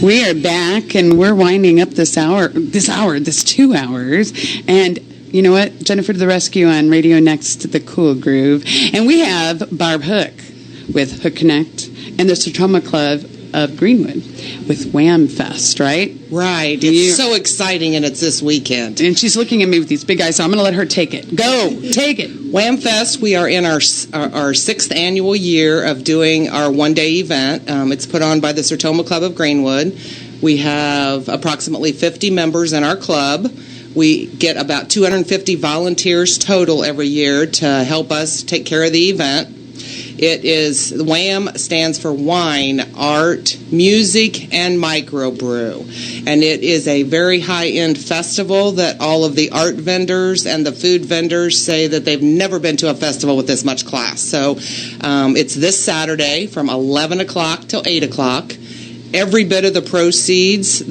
We are back, and we're winding up this 2 hours. And you know what? Jennifer to the rescue on Radio Next, the Cool Groove. And we have Barb Hook with Hook Connect and the Sertoma Club of Greenwood with Wham Fest, right? Right. It's so exciting, and it's this weekend. And she's looking at me with these big eyes, so I'm going to let her take it. Go. Take it. Wham Fest, we are in our 6th annual year of doing our one-day event. It's put on by the Sertoma Club of Greenwood. We have approximately 50 members in our club. We get about 250 volunteers total every year to help us take care of the event. It is, WHAM stands for Wine, Art, Music, and Microbrew. And it is a very high-end festival that all of the art vendors and the food vendors say that they've never been to a festival with this much class. So it's this Saturday from 11 o'clock till 8 o'clock. Every bit of the proceeds,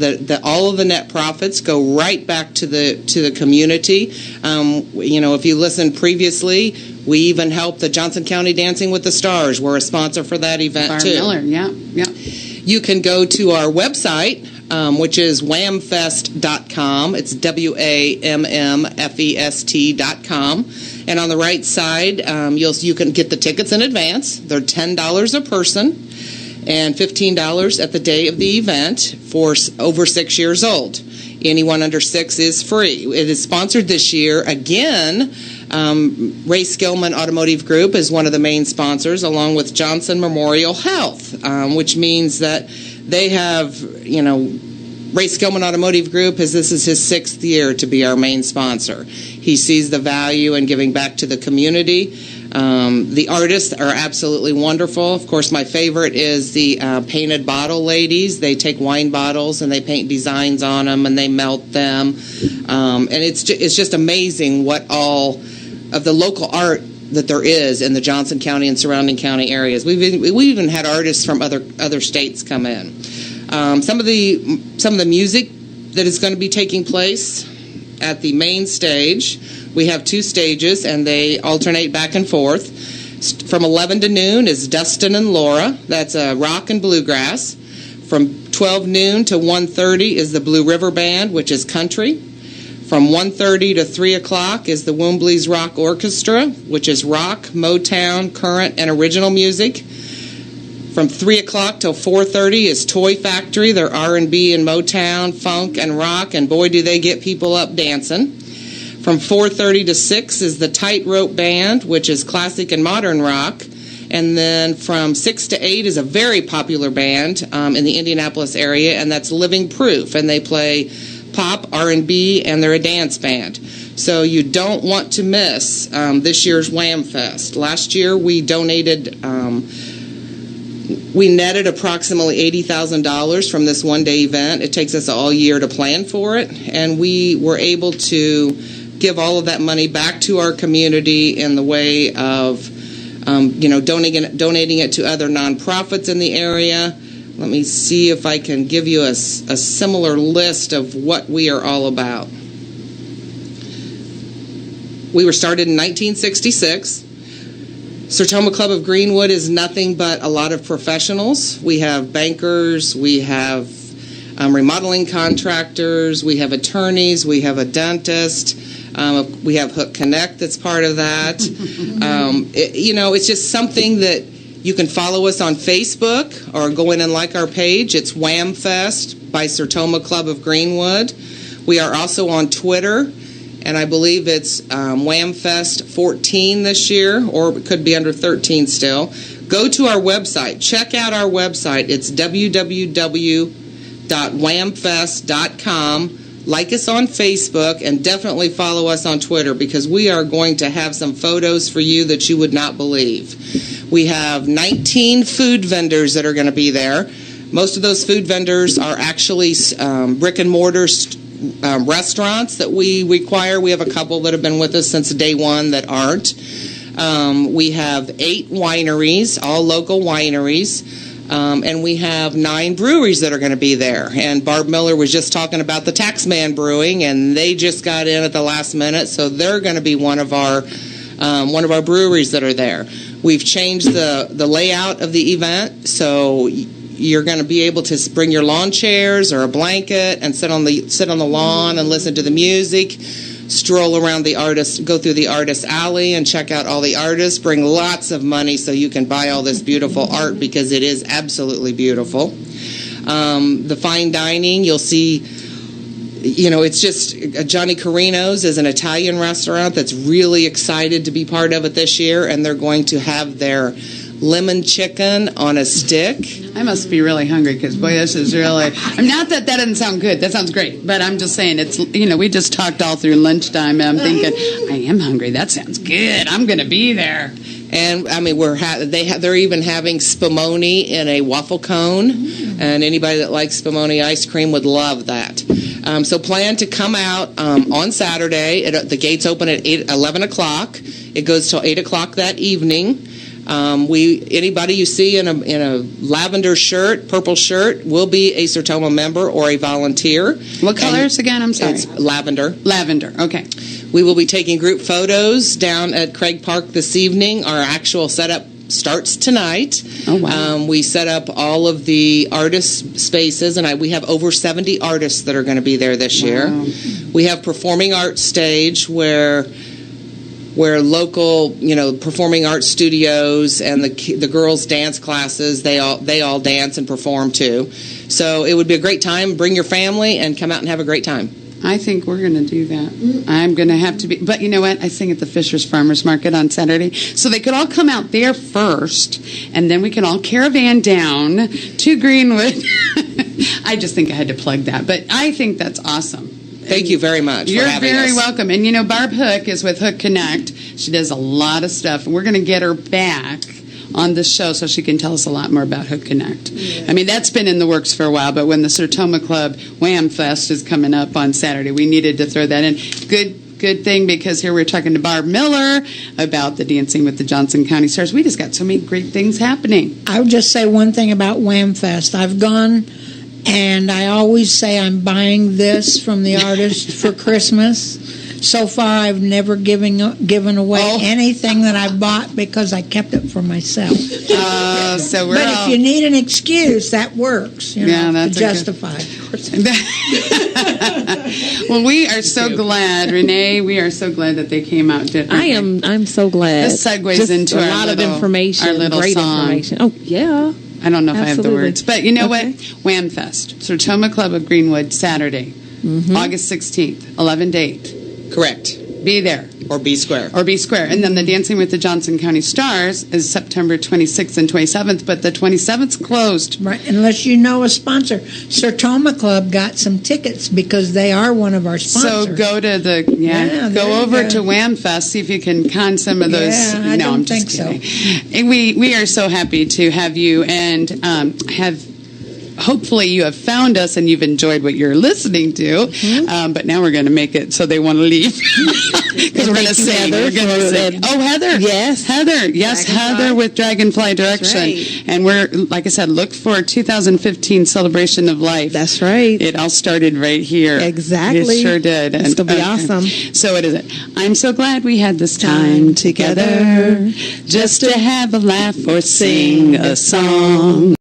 all of the net profits go right back to the community. If you listened previously, we even helped the Johnson County Dancing with the Stars. We're a sponsor for that event Barb too. Miller, yeah. You can go to our website, which is whamfest.com. It's WAMMFEST.com. And on the right side, you can get the tickets in advance. They're $10 a person. And $15 at the day of the event for over 6 years old. Anyone under 6 is free. It is sponsored this year. Again, Ray Skillman Automotive Group is one of the main sponsors, along with Johnson Memorial Health, which means that they have, Ray Skillman Automotive Group, this is his 6th year to be our main sponsor. He sees the value in giving back to the community. The artists are absolutely wonderful. Of course, my favorite is the painted bottle ladies. They take wine bottles and they paint designs on them and they melt them. And it's just amazing what all of the local art that there is in the Johnson County and surrounding county areas. We even had artists from other states come in. Some of the music that is going to be taking place at the main stage. We have 2 stages, and they alternate back and forth. From 11 to noon is Dustin and Laura. That's rock and bluegrass. From 12 noon to 1:30 is the Blue River Band, which is country. From 1:30 to 3 o'clock is the Wombly's Rock Orchestra, which is rock, Motown, current, and original music. From 3 o'clock till 4:30 is Toy Factory. They're R&B and Motown, funk, and rock, and boy, do they get people up dancing. From 4:30 to 6 is the Tightrope Band, which is classic and modern rock. And then from 6 to 8 is a very popular band in the Indianapolis area, and that's Living Proof. And they play pop, R&B, and they're a dance band. So you don't want to miss this year's Wham Fest. Last year we donated... We netted approximately $80,000 from this one-day event. It takes us all year to plan for it, and we were able to give all of that money back to our community in the way of, donating it to other nonprofits in the area. Let me see if I can give you a similar list of what we are all about. We were started in 1966. Sertoma Club of Greenwood is nothing but a lot of professionals. We have bankers, we have remodeling contractors, we have attorneys, we have a dentist, we have Hook Connect that's part of that. It's just something that you can follow us on Facebook or go in and like our page. It's Wham Fest by Sertoma Club of Greenwood. We are also on Twitter. And I believe it's WhamFest 14 this year, or it could be under 13 still. Go to our website. Check out our website. It's www.whamfest.com. Like us on Facebook, and definitely follow us on Twitter, because we are going to have some photos for you that you would not believe. We have 19 food vendors that are going to be there. Most of those food vendors are actually brick and mortar restaurants that we require. We have a couple that have been with us since day one that aren't. We have 8 wineries, all local wineries, and we have 9 breweries that are going to be there. And Barb Miller was just talking about the Taxman Brewing, and they just got in at the last minute, so they're going to be one of our breweries that are there. We've changed the layout of the event, so you're going to be able to bring your lawn chairs or a blanket and sit on the lawn and listen to the music, stroll around go through the artist alley and check out all the artists, bring lots of money so you can buy all this beautiful art, because it is absolutely beautiful. The fine dining, you'll see, it's just Johnny Carino's is an Italian restaurant that's really excited to be part of it this year, and they're going to have their lemon chicken on a stick. I must be really hungry, because boy, this is really, not that doesn't sound good, that sounds great, but I'm just saying, it's, we just talked all through lunchtime, and I'm thinking, I am hungry, that sounds good, I'm going to be there. And I mean, they're even having spumoni in a waffle cone, and anybody that likes spumoni ice cream would love that. So plan to come out on Saturday. The gates open at 11 o'clock. It goes till 8 o'clock that evening. Anybody you see in a lavender shirt, purple shirt, will be a Sertoma member or a volunteer. What colors again? I'm sorry. It's lavender. Lavender. Okay. We will be taking group photos down at Craig Park this evening. Our actual setup starts tonight. Oh, wow. We set up all of the artist spaces, and we have over 70 artists that are going to be there this year. We have performing arts stage where local, performing arts studios and the girls' dance classes, they all dance and perform too. So it would be a great time. Bring your family and come out and have a great time. I think we're going to do that. I'm going to have to be. But you know what? I sing at the Fishers Farmers Market on Saturday. So they could all come out there first, and then we can all caravan down to Greenwood. I just think I had to plug that. But I think that's awesome. Thank you very much for You're having very us. welcome. And Barb Hook is with Hook Connect. She does a lot of stuff, and we're going to get her back on the show so she can tell us a lot more about Hook Connect. Yeah. I mean, that's been in the works for a while, but when the Sertoma Club Wham Fest is coming up on Saturday, we needed to throw that in. Good thing, because here we're talking to Barb Miller about the Dancing with the Johnson County Stars. We just got so many great things happening. I would just say one thing about Wham Fest. I've gone, and I always say I'm buying this from the artist for Christmas. So far, I've never given away anything that I bought because I kept it for myself. So we're but if you need an excuse, that works. That's to justify. Well, we are so glad, Renee. We are so glad that they came out. I'm so glad. This segues Just into a lot of information. Our little great song. information. Oh yeah. I don't know if I have the Absolutely. words, but you know what? Wham Fest, Sertoma Club of Greenwood, Saturday, August 16th, 11 to 8. Correct. Be there. Or be square. And then the Dancing with the Johnson County Stars is September 26th and 27th, but the 27th's closed. Right, unless you know a sponsor. Sertoma Club got some tickets because they are one of our sponsors. So go to go over to Wham Fest, see if you can con some of those. Yeah, I don't think so. And we are so happy to have you and hopefully you have found us and you've enjoyed what you're listening to. But now we're going to make it so they want to leave. Because we're going to sing. We're going to sing. Oh, Heather. Yes. Heather. Yes, Heather with Dragonfly Direction. Right. And we're, like I said, look for 2015 Celebration of Life. That's right. It all started right here. Exactly. It sure did. It's going to be awesome. So it is. I'm so glad we had this time together just to have a laugh or sing a song.